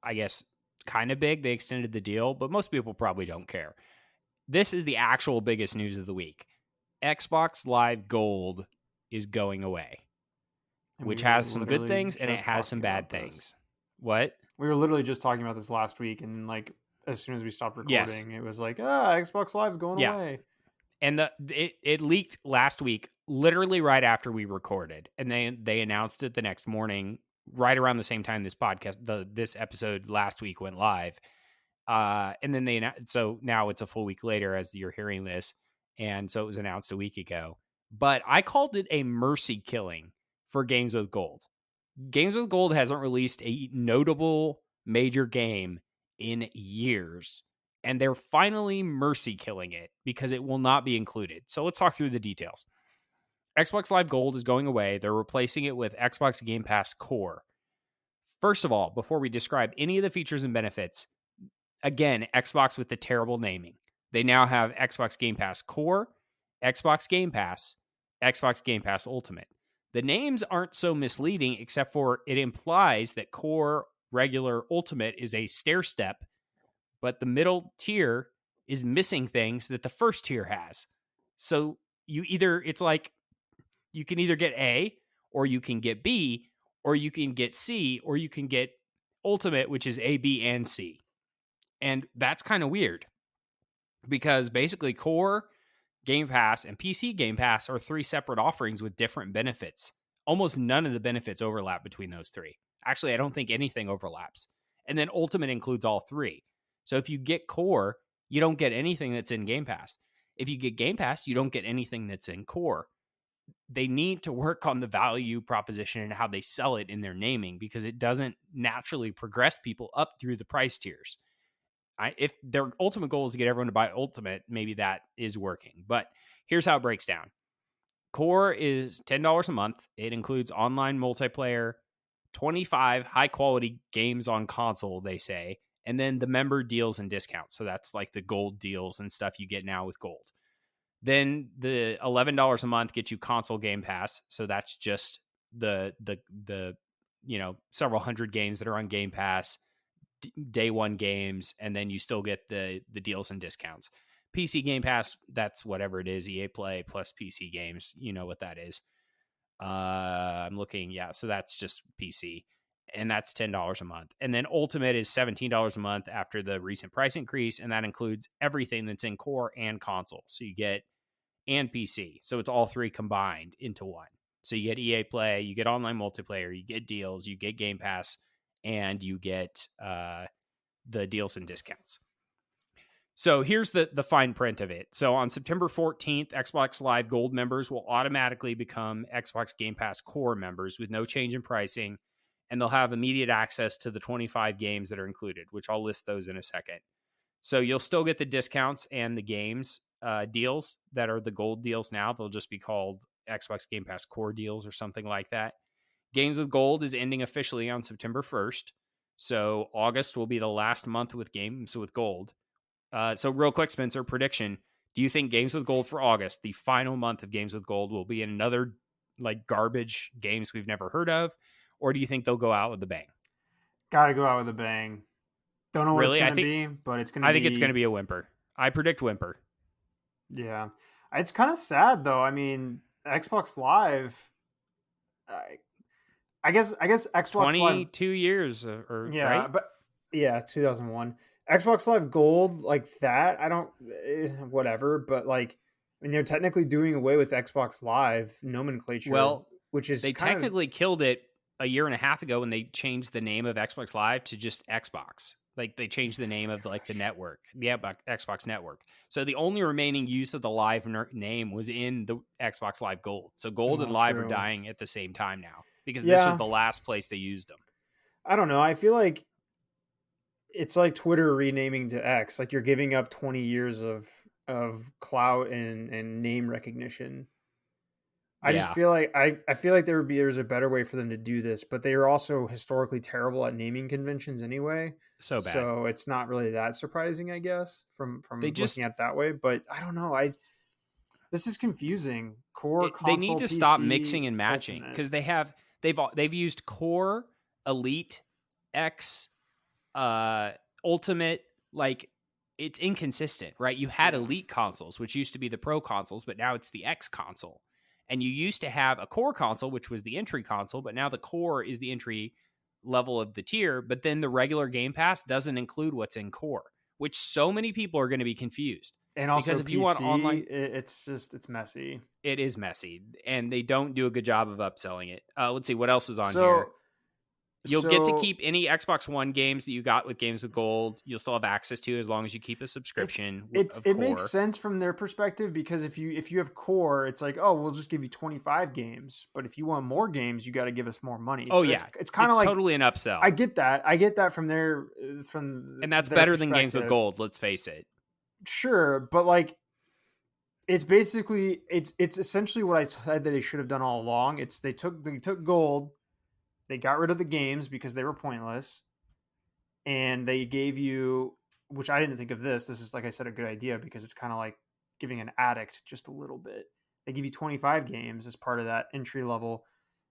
I guess, kind of big. They extended the deal, but most people probably don't care. This is the actual biggest news of the week. Xbox Live Gold is going away, which has some good things and it has some bad things. What? We were literally just talking about this last week, and like as soon as we stopped recording, It was like, Xbox Live's going away. And it leaked last week, literally right after we recorded, and they announced it the next morning, right around the same time this this episode last week went live. And then so now it's a full week later as you're hearing this, and so it was announced a week ago. But I called it a mercy killing for Games with Gold. Games with Gold hasn't released a notable major game in years, and they're finally mercy killing it because it will not be included. So let's talk through the details. Xbox Live Gold is going away. They're replacing it with Xbox Game Pass Core. First of all, before we describe any of the features and benefits, again, Xbox with the terrible naming. They now have Xbox Game Pass Core, Xbox Game Pass, Xbox Game Pass Ultimate. The names aren't so misleading, except for it implies that Core, Regular, Ultimate is a stair step, but the middle tier is missing things that the first tier has. So it's like you can either get A, or you can get B, or you can get C, or you can get Ultimate, which is A, B, and C. And that's kind of weird because basically Core, Game Pass, and PC Game Pass are 3 separate offerings with different benefits. Almost none of the benefits overlap between those 3. Actually, I don't think anything overlaps. And then Ultimate includes all 3. So if you get Core, you don't get anything that's in Game Pass. If you get Game Pass, you don't get anything that's in Core. They need to work on the value proposition and how they sell it in their naming because it doesn't naturally progress people up through the price tiers. If their ultimate goal is to get everyone to buy Ultimate, maybe that is working. But here's how it breaks down. Core is $10 a month. It includes online multiplayer, 25 high-quality games on console, they say, and then the member deals and discounts. So that's like the gold deals and stuff you get now with gold. Then the $11 a month gets you console Game Pass. So that's just the several hundred games that are on Game Pass, day one games, and then you still get the deals and discounts. PC Game Pass, that's whatever it is, EA Play plus PC games. You know what that is. I'm looking, so that's just PC, and that's $10 a month. And then Ultimate is $17 a month after the recent price increase, and that includes everything that's in Core and console. So you get, and PC. So it's all 3 combined into one. So you get EA Play, you get online multiplayer, you get deals, you get Game Pass, and you get the deals and discounts. So here's the fine print of it. So on September 14th, Xbox Live Gold members will automatically become Xbox Game Pass Core members with no change in pricing, and they'll have immediate access to the 25 games that are included, which I'll list those in a second. So you'll still get the discounts and the games deals that are the gold deals now. They'll just be called Xbox Game Pass Core deals or something like that. Games with Gold is ending officially on September 1st. So August will be the last month with Games with Gold. So real quick, Spencer, prediction. Do you think Games with Gold for August, the final month of Games with Gold, will be another like garbage games we've never heard of? Or do you think they'll go out with a bang? Gotta go out with a bang. Don't know what it's going to be, but it's going to be... I think it's going to be a whimper. I predict whimper. Yeah. It's kind of sad, though. I mean, Xbox Live... I guess Xbox 22 years. Right? But yeah, 2001. Xbox Live Gold like that. I don't whatever, but like I mean they're technically doing away with Xbox Live nomenclature, Well, which is they kind of technically killed it a year and a half ago when they changed the name of Xbox Live to just Xbox. Like they changed the name of like the network, the Xbox network. So the only remaining use of the Live name was in the Xbox Live Gold. So Gold and well, Live are true. dying at the same time now because this was Yeah, the last place they used them. I don't know. I feel like it's like Twitter renaming to X. Like you're giving up 20 years of clout and name recognition. I just Yeah, feel like I feel like there's a better way for them to do this, but they are also historically terrible at naming conventions anyway. so bad. So it's not really that surprising, I guess, They from looking just at it that way. But I don't know. I This is confusing. Core, they need console, to stop PC, mixing and matching ultimate. because they've used Core, Elite, X, Ultimate. Like it's inconsistent, right? You had Yeah. Elite consoles, which used to be the Pro consoles, but now it's the X console. And you used to have a Core console, which was the entry console, but now the Core is the entry level of the tier. But then the regular Game Pass doesn't include what's in Core, which so many people are going to be confused And because also if you want PC, online, it's messy. it is messy, and they don't do a good job of upselling it. Let's see what else is on here. So You'll get to so keep any Xbox One games that you got with Games with Gold. You'll still have access to as long as you keep a it's subscription it's of it makes Core. sense from their perspective because if you have core, it's like, oh, we'll just give you 25 games, but if you want more games, you got to give us more money. Oh So yeah, it's kind of it's like totally an upsell, I get that from and that's their better than Games with perspective. Gold. Let's face it. Sure, but like it's basically it's essentially what I said that they should have done all along. It's they took gold, they got rid of the games because they were pointless, and they gave you, which I didn't think of this. This is, like I said, a good idea because it's kind of like giving an addict just a little bit. They give you 25 games as part of that entry level,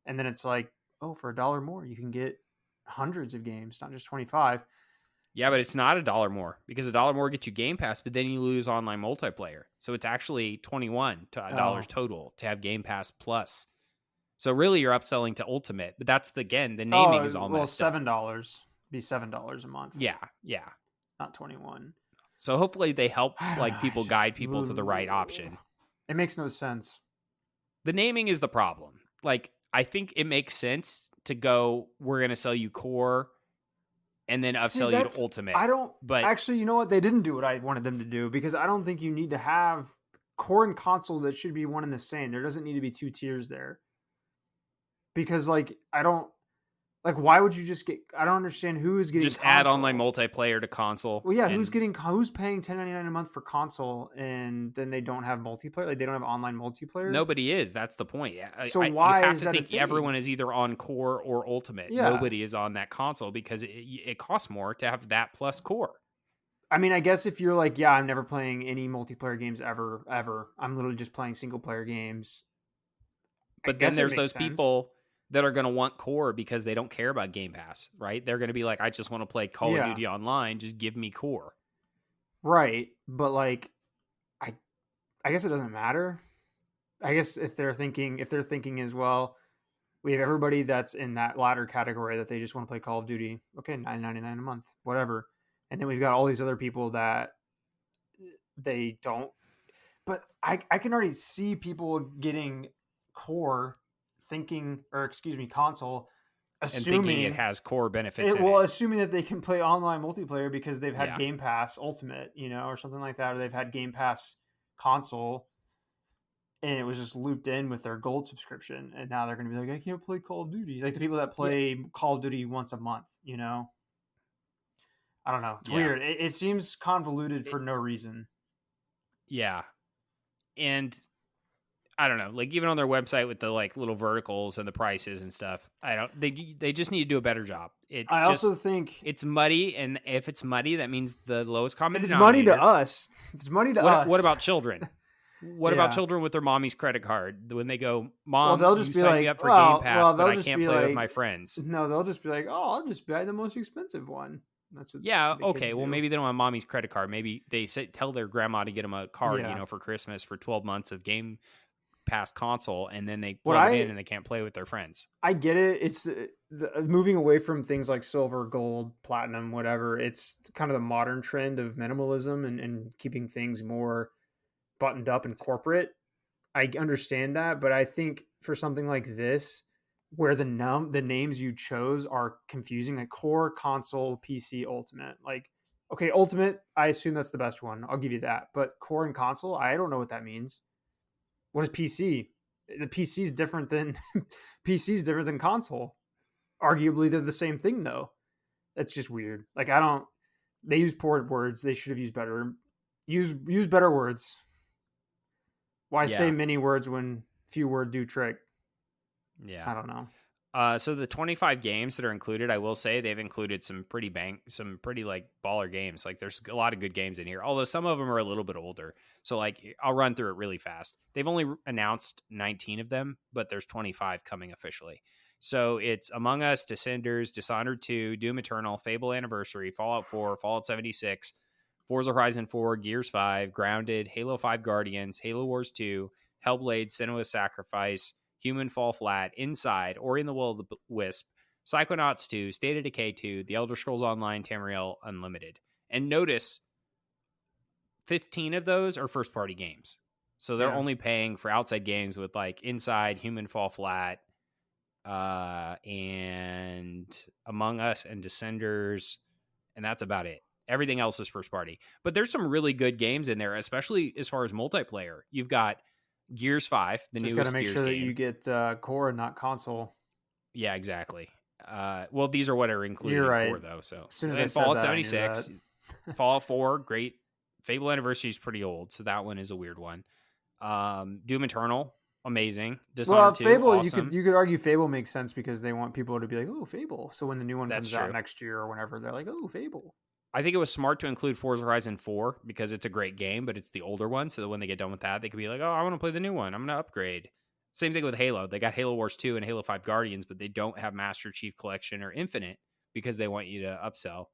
and then it's like, oh, for $1 more, you can get hundreds of games, not just 25. Yeah, but it's not $1 more because $1 more gets you Game Pass, but then you lose online multiplayer. So it's actually $21 Oh, total to have Game Pass Plus. So really, you're upselling to Ultimate, but that's the naming is oh, all well, messed up. $7 be $7 a month, Yeah, yeah. not 21. So hopefully they help I don't know. like people guide people to the right option. It makes no sense. The naming is the problem. Like I think it makes sense to go, we're going to sell you Core and then See, upsell you to that's Ultimate. I don't But actually. You know what? They didn't do what I wanted them to do because I don't think you need to have core and console that should be one and the same. There doesn't need to be two tiers there because, like, I don't like. Why would you just get? I don't understand who is getting just add online console. multiplayer to console Well, yeah, and who's paying $10.99 a month for console and then they don't have multiplayer? Like they don't have online multiplayer. nobody is. That's the point. Yeah, So you why have is to that a think thing? everyone is either on Core or Ultimate. Yeah, Nobody is on that console because it costs more to have that plus Core. I mean, I guess if you're like, yeah, I'm never playing any multiplayer games ever. I'm literally just playing single player games. I But then guess it there's makes those sense. people that are going to want Core because they don't care about Game Pass, right? They're going to be like, I just want to play Call of Yeah, Duty Online. Just give me Core. right. But like, I I guess it doesn't matter. I guess if they're thinking as well, we have everybody that's in that latter category that they just want to play Call of Duty. Okay, $9.99 a month, whatever. And then we've got all these other people that they don't. But I can already see people getting core, thinking, or excuse me, console, And thinking it assuming has Core benefits it in well, it. assuming that they can play online multiplayer because they've had Yeah. Game Pass Ultimate, or something like that, or they've had Game Pass console, and it was just looped in with their gold subscription, and now they're going to be like, I can't play Call of Duty. Like the people that Yeah. play Call of Duty once a month. I don't know. It's Yeah. weird. It seems convoluted It, for no reason. yeah. And I don't know, like even on their website with the like little verticals and the prices and stuff, I don't, they just need to do a better job. It's I also just, think it's muddy. And if it's muddy, that means the lowest common if it's money to denominator. us, if it's money to What us, about children? What about yeah. children with their mommy's credit card when they go, Well, Mom, they'll you just be signed me like, up for Game well, Pass, but they'll I just can't be play with like, my friends? no, they'll just be like, oh, I'll just buy the most expensive one. That's what Yeah, the kids okay. Well, do. maybe they don't have mommy's credit card. Maybe they tell their grandma to get them a card, Yeah. for Christmas for 12 months of game past console, and then they What plug it in and they can't play with their friends. I get it. It's moving away from things like silver, gold, platinum, whatever. It's kind of the modern trend of minimalism and keeping things more buttoned up and corporate. I understand that, but I think for something like this, where the names you chose are confusing, like core, console, PC, ultimate. Like, okay, ultimate, I assume that's the best one. I'll give you that. But core and console, I don't know what that means. What is PC? The PC is different than PC is different than console. Arguably, they're the same thing though. That's just weird. Like I don't. They use poor words. They should have used better. Use better words. Why say Yeah. many words when few words do trick? Yeah. I don't know. So the 25 games that are included, I will say they've included some pretty like baller games. Like there's a lot of good games in here, although some of them are a little bit older. So like I'll run through it really fast. They've only announced 19 of them, but there's 25 coming officially. So it's Among Us, Descenders, Dishonored 2, Doom Eternal, Fable Anniversary, Fallout 4, Fallout 76, Forza Horizon 4, Gears 5, Grounded, Halo 5 Guardians, Halo Wars 2, Hellblade, Senua's Sacrifice, Human Fall Flat, Inside, Ori and the Will of the Wisp, Psychonauts 2, State of Decay 2, The Elder Scrolls Online, Tamriel Unlimited. And notice 15 of those are first party games. So they're only paying for outside games with like Inside, Human Fall Flat, and Among Us and Descenders, and that's about it. Everything else is first party. But there's some really good games in there, especially as far as multiplayer. You've got Gears 5, the Just newest got to make Gears sure that game. you get core and not console. Yeah, exactly. Well, these are what are included You're in right. core, though. So, As soon as and I said Fallout that, I knew 76, Fallout 4, great. Fable Anniversary is pretty old, so that one is a weird one. Doom Eternal, amazing. Well, Dishonored 2, Fable, awesome. you could argue Fable makes sense because they want people to be like, "Oh, Fable." So when the new one That's comes out true. next year or whenever, they're like, "Oh, Fable." I think it was smart to include Forza Horizon 4 because it's a great game, but it's the older one. So that when they get done with that, they could be like, oh, I want to play the new one. I'm going to upgrade. Same thing with Halo. They got Halo Wars 2 and Halo 5 Guardians, but they don't have Master Chief Collection or Infinite because they want you to upsell.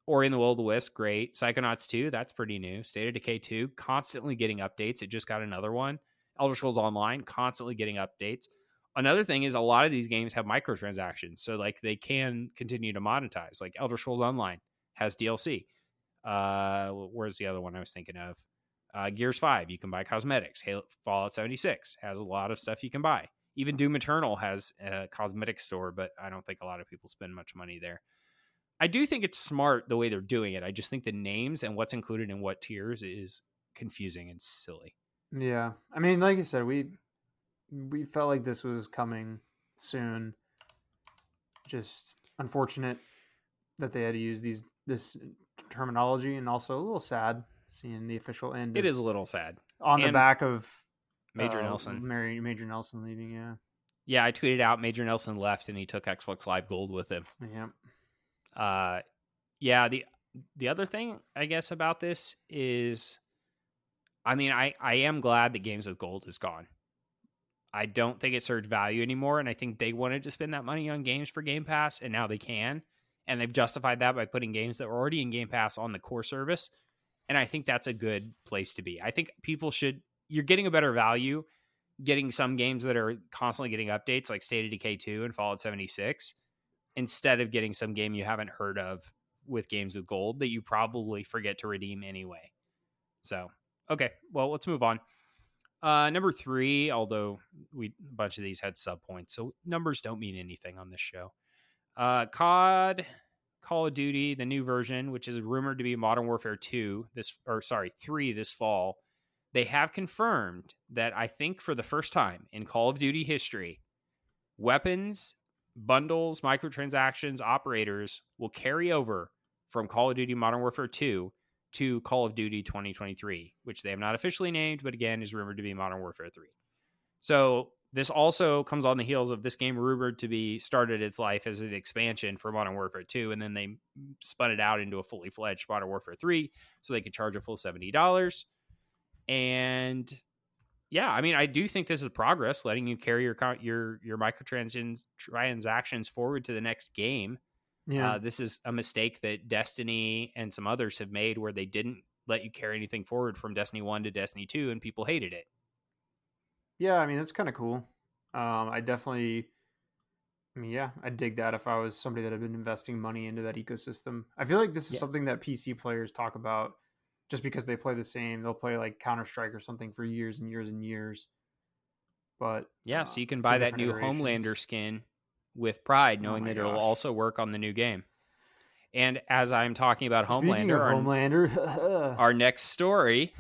Ori and the Will of the Wisp, great. Psychonauts 2, that's pretty new. State of Decay 2, constantly getting updates. It just got another one. Elder Scrolls Online, constantly getting updates. Another thing is a lot of these games have microtransactions, so like they can continue to monetize. Like Elder Scrolls Online has DLC. Where's the other one I was thinking of? Gears 5, you can buy cosmetics. Fallout 76 has a lot of stuff you can buy. Even Doom Eternal has a cosmetic store, but I don't think a lot of people spend much money there. I do think it's smart the way they're doing it. I just think the names and what's included in what tiers is confusing and silly. Yeah, I mean, like you said, we felt like this was coming soon. Just unfortunate that they had to use this terminology, and also a little sad seeing the official end. It is a little sad on the and back of Major Nelson. Major Nelson leaving. Yeah, I tweeted out Major Nelson left and he took Xbox Live Gold with him. Yeah. Yeah. The other thing I guess about this is, I mean, I am glad that Games with Gold is gone. I don't think it served value anymore, and I think they wanted to spend that money on games for Game Pass, and now they can, and they've justified that by putting games that were already in Game Pass on the core service, and I think that's a good place to be. I think people should. You're getting a better value getting some games that are constantly getting updates, like State of Decay 2 and Fallout 76, instead of getting some game you haven't heard of with Games with Gold that you probably forget to redeem anyway. So, okay, well, let's move on. Number 3, although a bunch of these had sub points, so numbers don't mean anything on this show. Call of Duty, the new version, which is rumored to be Modern Warfare 3 this fall. They have confirmed that I think for the first time in Call of Duty history, weapons, bundles, microtransactions, operators will carry over from Call of Duty Modern Warfare 2 to Call of Duty 2023, which they have not officially named, but again is rumored to be Modern Warfare 3. So this also comes on the heels of this game rumored to be started its life as an expansion for Modern Warfare 2, and then they spun it out into a fully fledged Modern Warfare 3 so they could charge a full $70. And yeah, I mean, I do think this is progress, letting you carry your microtransactions forward to the next game. Yeah. This is a mistake that Destiny and some others have made where they didn't let you carry anything forward from Destiny 1 to Destiny 2 and people hated it. Yeah, I mean that's kind of cool. I definitely, I mean, yeah, I'd dig that if I was somebody that had been investing money into that ecosystem. I feel like this is Yeah. something that PC players talk about just because they play the same. They'll play like Counter Strike or something for years and years and years, but Yeah, so you can to buy that different new Homelander iterations. skin with pride, Oh knowing my that it'll gosh. also work on the new game. And as I'm talking about Speaking Homelander, of Homelander, our next story,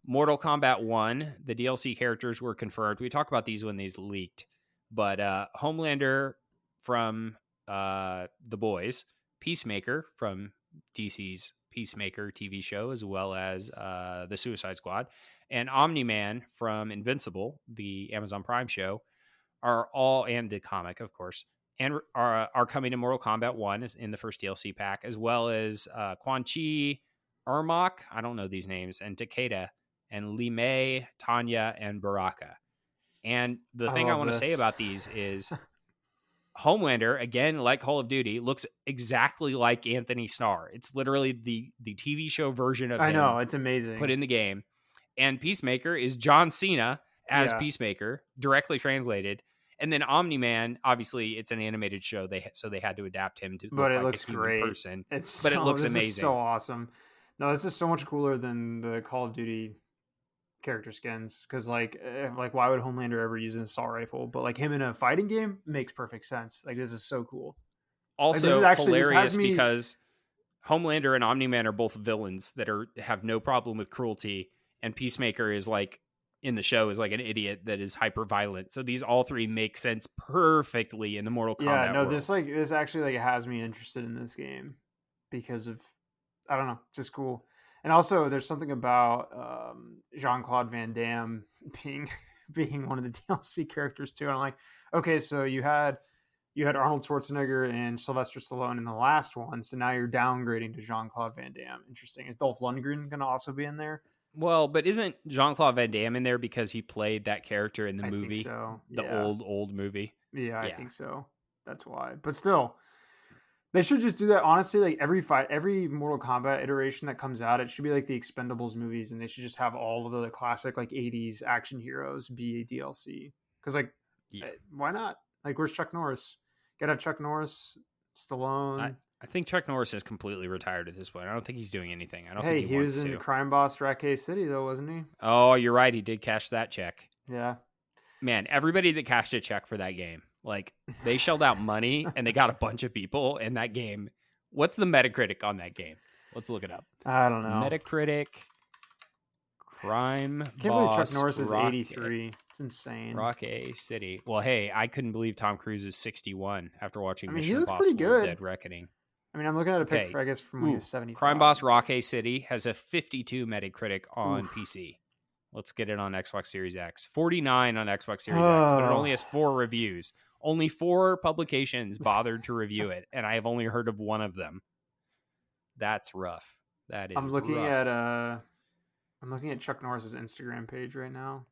Mortal Kombat 1, the DLC characters were confirmed. We talk about these when these leaked. But Homelander from The Boys, Peacemaker from DC's Peacemaker TV show, as well as The Suicide Squad, and Omni Man from Invincible, the Amazon Prime show, are all, and the comic, of course, and are coming to Mortal Kombat 1 in the first DLC pack, as well as Quan Chi, Ermac, I don't know these names, and Takeda, and Li Mei, Tanya, and Baraka. And the I thing I love want to say this. about these is Homelander, again, like Call of Duty, looks exactly like Anthony Starr. It's literally the TV show version of I know him it's put amazing. in the game. And Peacemaker is John Cena as Yeah, Peacemaker, directly translated. And then Omni Man, obviously, it's an animated show, so they had to adapt him to but look it like a looks human great. person. It's But it so looks this is so amazing. awesome. No, this is so much cooler than the Call of Duty character skins because like why would Homelander ever use an assault rifle? But like him in a fighting game makes perfect sense. Like this is so cool. Like this is Also actually this has hilarious me. because Homelander and Omni Man are both villains that have no problem with cruelty, and Peacemaker is like in the show is like an idiot that is hyper violent. So these all three make sense perfectly in the Mortal Yeah, Kombat no, this world. like this actually like has me interested in this game because of I don't know, just cool. And also, there's something about Jean Claude Van Damme being being one of the DLC characters too. And I'm like, okay, so you had Arnold Schwarzenegger and Sylvester Stallone in the last one, so now you're downgrading to Jean Claude Van Damme. Interesting. Is Dolph Lundgren going to also be in there? Well, but isn't Jean Claude Van Damme in there because he played that character in the I think movie, so. the Yeah, old movie? yeah, I Yeah. think so. That's why. But still, they should just do that. Honestly, like every fight, every Mortal Kombat iteration that comes out, it should be like the Expendables movies, and they should just have all of the classic like '80s action heroes be a DLC. Because like, Yeah. why not? Like, where's Chuck Norris? Gotta have Chuck Norris, I, Stallone. I think Chuck Norris is completely retired at this point. I don't think he's doing anything. I don't think Hey, he he was wants in to. Crime Boss Rackay City though, wasn't he? Oh, you're right. He did cash that check. Yeah. Man, everybody that cashed a check for that game, like they shelled out money and they got a bunch of people in that game. What's the Metacritic on that game? Let's look it up. I don't know. Metacritic Crime Can't believe Chuck Boss Norris is 83. It's insane. Rock A City. Well, hey, I couldn't believe Tom Cruise is 61 after I watching mean, he Mission looks pretty Impossible good. Dead Reckoning. I mean, I'm looking at a Okay. picture, I guess, from when he Ooh, was Crime 75. Boss Rock A City has a 52 Metacritic on Oof. PC. Let's get it on Xbox Series X. 49 on Xbox Series X, but it Oh, only has 4 reviews. Only 4 publications bothered to review it, and I have only heard of one of them. That's rough. That is I'm looking at rough. I'm looking at Chuck Norris's Instagram page right now.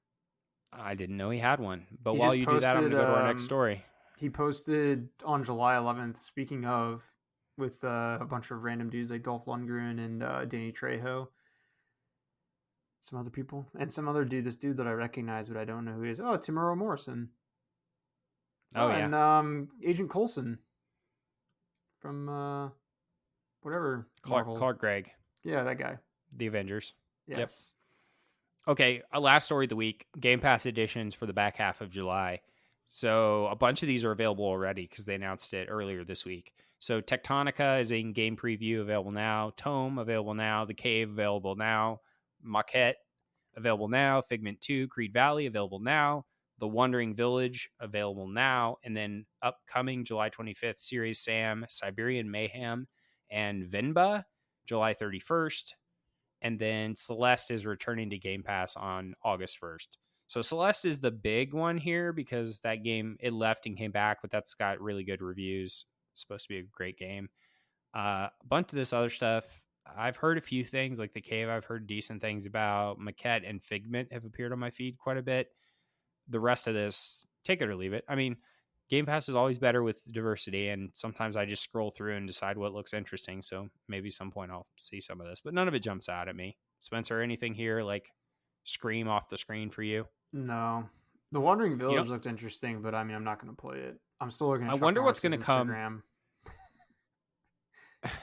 I didn't know he had one. But He while just you do that, I'm going posted to go to our next story. he posted on July 11th. Speaking of, with a bunch of random dudes like Dolph Lundgren and Danny Trejo, some other people, and some other dude. This dude that I recognize, but I don't know who he is. Oh, Timuro Morrison. Oh, Oh, yeah. and Agent Coulson from whatever Marvel. Clark Gregg, Yeah, that guy. The Avengers. Yep. Yes. Okay, a last story of the week. Game Pass editions for the back half of July. So a bunch of these are available already because they announced it earlier this week. So Tectonica is in game preview, available now. Tome available now. The Cave available now. Maquette available now. Figment 2, Creed Valley available now. The Wandering Village available now. And then upcoming July 25th, Serious Sam, Siberian Mayhem, and Venba, July 31st. And then Celeste is returning to Game Pass on August 1st. So Celeste is the big one here because that game, it left and came back, but that's got really good reviews. It's supposed to be a great game. A bunch of this other stuff, I've heard a few things, like The Cave, I've heard decent things about. Maquette and Figment have appeared on my feed quite a bit. The rest of this, take it or leave it. I mean, Game Pass is always better with diversity, and sometimes I just scroll through and decide what looks interesting. So maybe some point I'll see some of this, but none of it jumps out at me. Spencer, anything here like scream off the screen for you? No. The Wandering You know, Village looked interesting, but I mean, I'm not going to play it. I'm still looking I at Chuck wonder what's Norris's going to come. Instagram.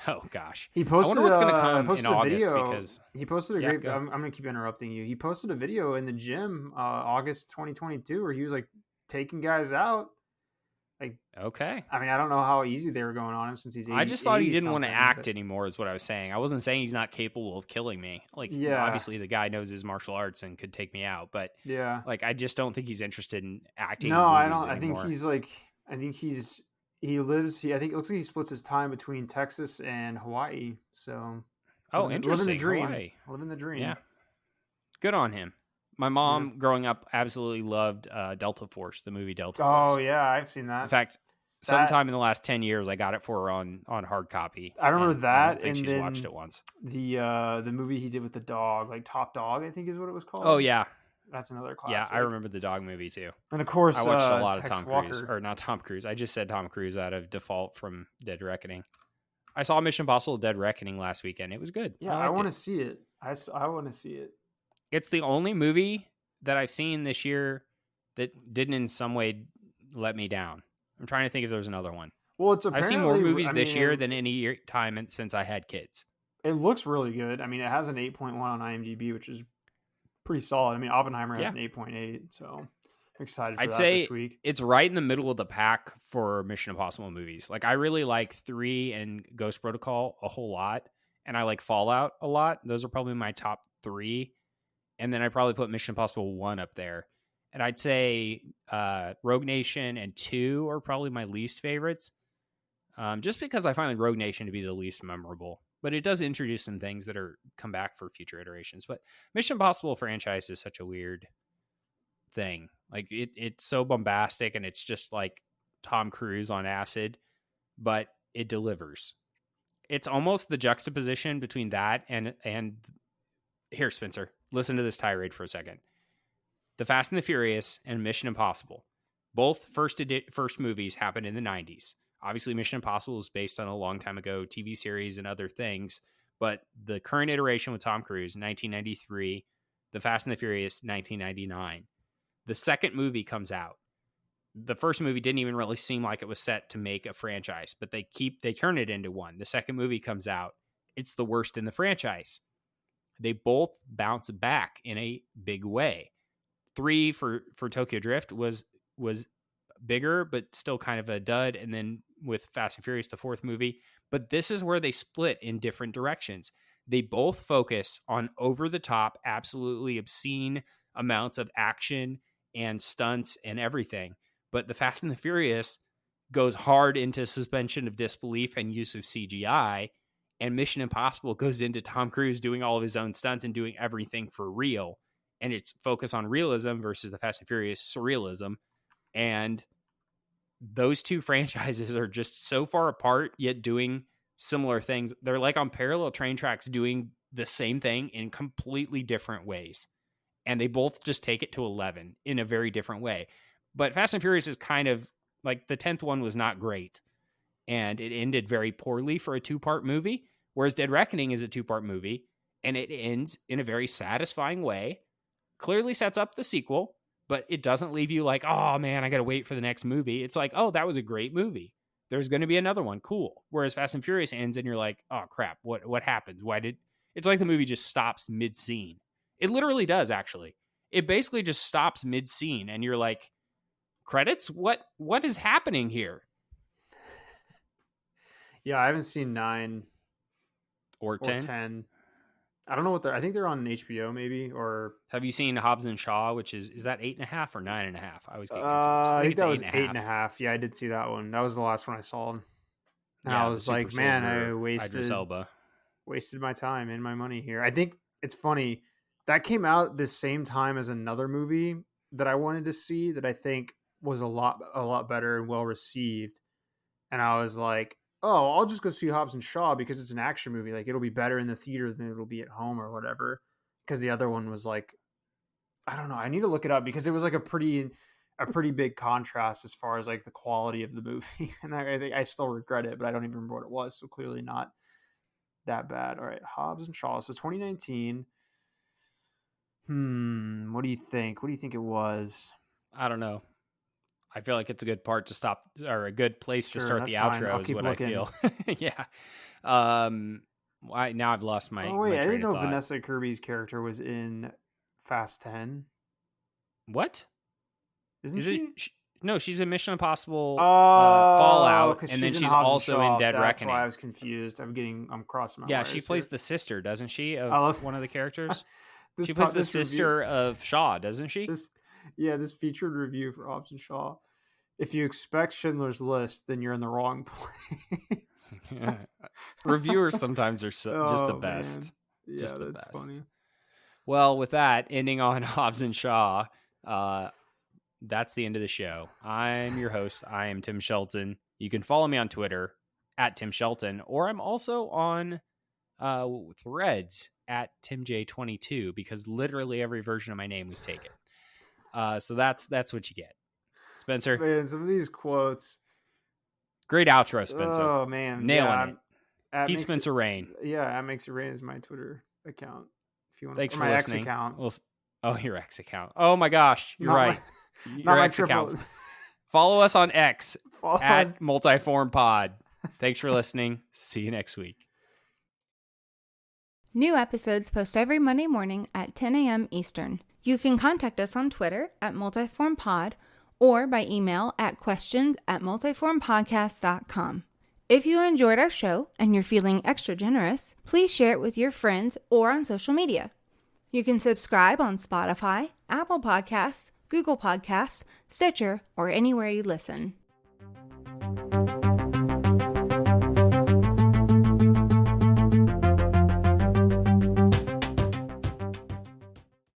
Oh gosh, He I wonder posted what's going to come in posted a August video. because He posted a yeah, great. go. I'm going to keep interrupting you. He posted a video in the gym, August 2022, where he was like taking guys out. Like, Okay. I mean, I don't know how easy they were going on him since he's I 80, just thought he 80 didn't want to something, act but anymore, is what I was saying. I wasn't saying he's not capable of killing me. Like, yeah, obviously, the guy knows his martial arts and could take me out, but yeah. like, I just don't think he's interested in acting No, in I movies don't. I think anymore. he's like. I think he's. He lives. I think it looks like he splits his time between Texas and Hawaii. So Oh, living the interesting. dream. Hawaii. Living the Yeah. dream. Good on him. My Yeah. mom, growing up, absolutely loved Delta Force, the movie Delta Oh Force. yeah, I've seen In that. fact, That sometime in the last 10 years, I got it for her on hard copy, I remember and I don't that, think and she's watched then it once. the movie he did with the dog, like Top Dog, I think is what it was Oh, called. yeah. That's another Yeah, I classic. remember the dog movie too. And of I course, watched a lot of Tex Tom Cruise, Walker. or not Tom Cruise. I just said Tom Cruise out of default from Dead Reckoning. I saw Mission Impossible Dead Reckoning last weekend. It was good. Yeah, I I liked want it. to see it. I want to see it. It's the only movie that I've seen this year that didn't in some way let me down. I'm trying to think if there's another one. Well, it's I've seen more apparently. movies I this mean, year than any time since I had kids. it looks really good. I mean, it has an 8.1 on IMDb, which is pretty solid. I mean, Oppenheimer has Yeah. an 8.8, so I'm excited for I'd that this say week. it's right in the middle of the pack for Mission Impossible movies. Like, I really like 3 and Ghost Protocol a whole lot, and I like Fallout a lot. Those are probably my top 3. And then I probably put Mission Impossible 1 up there. And I'd say Rogue Nation and 2 are probably my least favorites, just because I find Rogue Nation to be the least memorable. But it does introduce some things that are come back for future iterations. But Mission Impossible franchise is such a weird thing. Like, it's so bombastic, and it's just like Tom Cruise on acid, but it delivers. It's almost the juxtaposition between that and here, Spencer, listen to this tirade for a second. The Fast and the Furious and Mission Impossible, both first movies happened in the 90s. Obviously, Mission Impossible is based on a long time ago TV series and other things, but the current iteration with Tom Cruise, 1993, The Fast and the Furious, 1999. The second movie comes out. The first movie didn't even really seem like it was set to make a franchise, but they turn it into one. The second movie comes out. It's the worst in the franchise. They both bounce back in a big way. 3 for Tokyo Drift was bigger, but still kind of a dud. And then with Fast and Furious, the fourth movie. But this is where they split in different directions. They both focus on over the top, absolutely obscene amounts of action and stunts and everything. But the Fast and the Furious goes hard into suspension of disbelief and use of CGI. And Mission Impossible goes into Tom Cruise doing all of his own stunts and doing everything for real. And it's focused on realism versus the Fast and Furious surrealism. And those two franchises are just so far apart, yet doing similar things. They're like on parallel train tracks doing the same thing in completely different ways. And they both just take it to 11 in a very different way. But Fast and Furious is kind of like the 10th one was not great. And it ended very poorly for a 2-part movie. Whereas Dead Reckoning is a 2-part movie and it ends in a very satisfying way. Clearly sets up the sequel, but it doesn't leave you like, oh man, I got to wait for the next movie. It's like, oh, that was a great movie. There's going to be another one. Cool. Whereas Fast and Furious ends and you're like, oh crap, what happens? Why did it's like the movie just stops mid scene. It literally does, actually. It basically just stops mid scene and you're like, credits? What is happening here? Yeah, I haven't seen 9 Or or 10? 10. I don't know what they're. I think they're on HBO maybe, or Have you seen Hobbs and Shaw, which is that 8.5 or 9.5? I always get confused. I I think think it's that eight was and a eight and half. a half. Yeah, I did see that one. That was the last one I saw. And I Yeah, the was super like, man, I soldier Idris Elba. wasted my time and my money here. I think it's funny that came out the same time as another movie that I wanted to see that I think was a lot better and well received. And I was like, oh, I'll just go see Hobbs and Shaw because it's an action movie. Like it'll be better in the theater than it'll be at home or whatever. Because the other one was like, I don't know. I need to look it up because it was like a pretty big contrast as far as like the quality of the movie. And I think I still regret it, but I don't even remember what it was. So clearly not that bad. All right, Hobbs and Shaw. So 2019. What do you think? What do you think it was? I don't know. I feel like it's a good part to stop, or a good place to Sure, start the that's fine. I'll outro is keep what looking. I feel. Yeah. Now I've lost Oh my wait, I train didn't of know thought. Vanessa Kirby's character was in Fast 10. What? Isn't Is it? she? No, she's in Mission Impossible Oh, Fallout, because and then she's in she's Hobbs and also in Shaw. Dead That's why I Reckoning. was confused. I'm crossing my Yeah, she wires plays here. the sister, doesn't she, I of love one of the characters? this. She plays the This review. sister of Shaw, doesn't she? This featured review for Hobbs and Shaw. If you expect Schindler's List, then you're in the wrong place. Reviewers sometimes are just the best. Man. Yeah, Just the that's best. funny. Well, with that, ending on Hobbs and Shaw, that's the end of the show. I'm your host. I am Tim Shelton. You can follow me on Twitter at Tim Shelton, or I'm also on Threads at TimJ22 because literally every version of my name was taken. So that's what you get. Spencer. Man, some of these quotes. Great outro, Spencer. Oh man, Nailing yeah, it. He's Spencer Rain. Yeah, at Makes It Rain is my Twitter account. If you want, Thanks or for my listening. X account. Your X account. Oh my gosh, you're right. Your X account. Follow us on X at Multiform Pod. Thanks for listening. See you next week. New episodes post every Monday morning at 10 a.m. Eastern. You can contact us on Twitter at MultiformPod or by email at questions@multiformpodcast.com. If you enjoyed our show and you're feeling extra generous, please share it with your friends or on social media. You can subscribe on Spotify, Apple Podcasts, Google Podcasts, Stitcher, or anywhere you listen.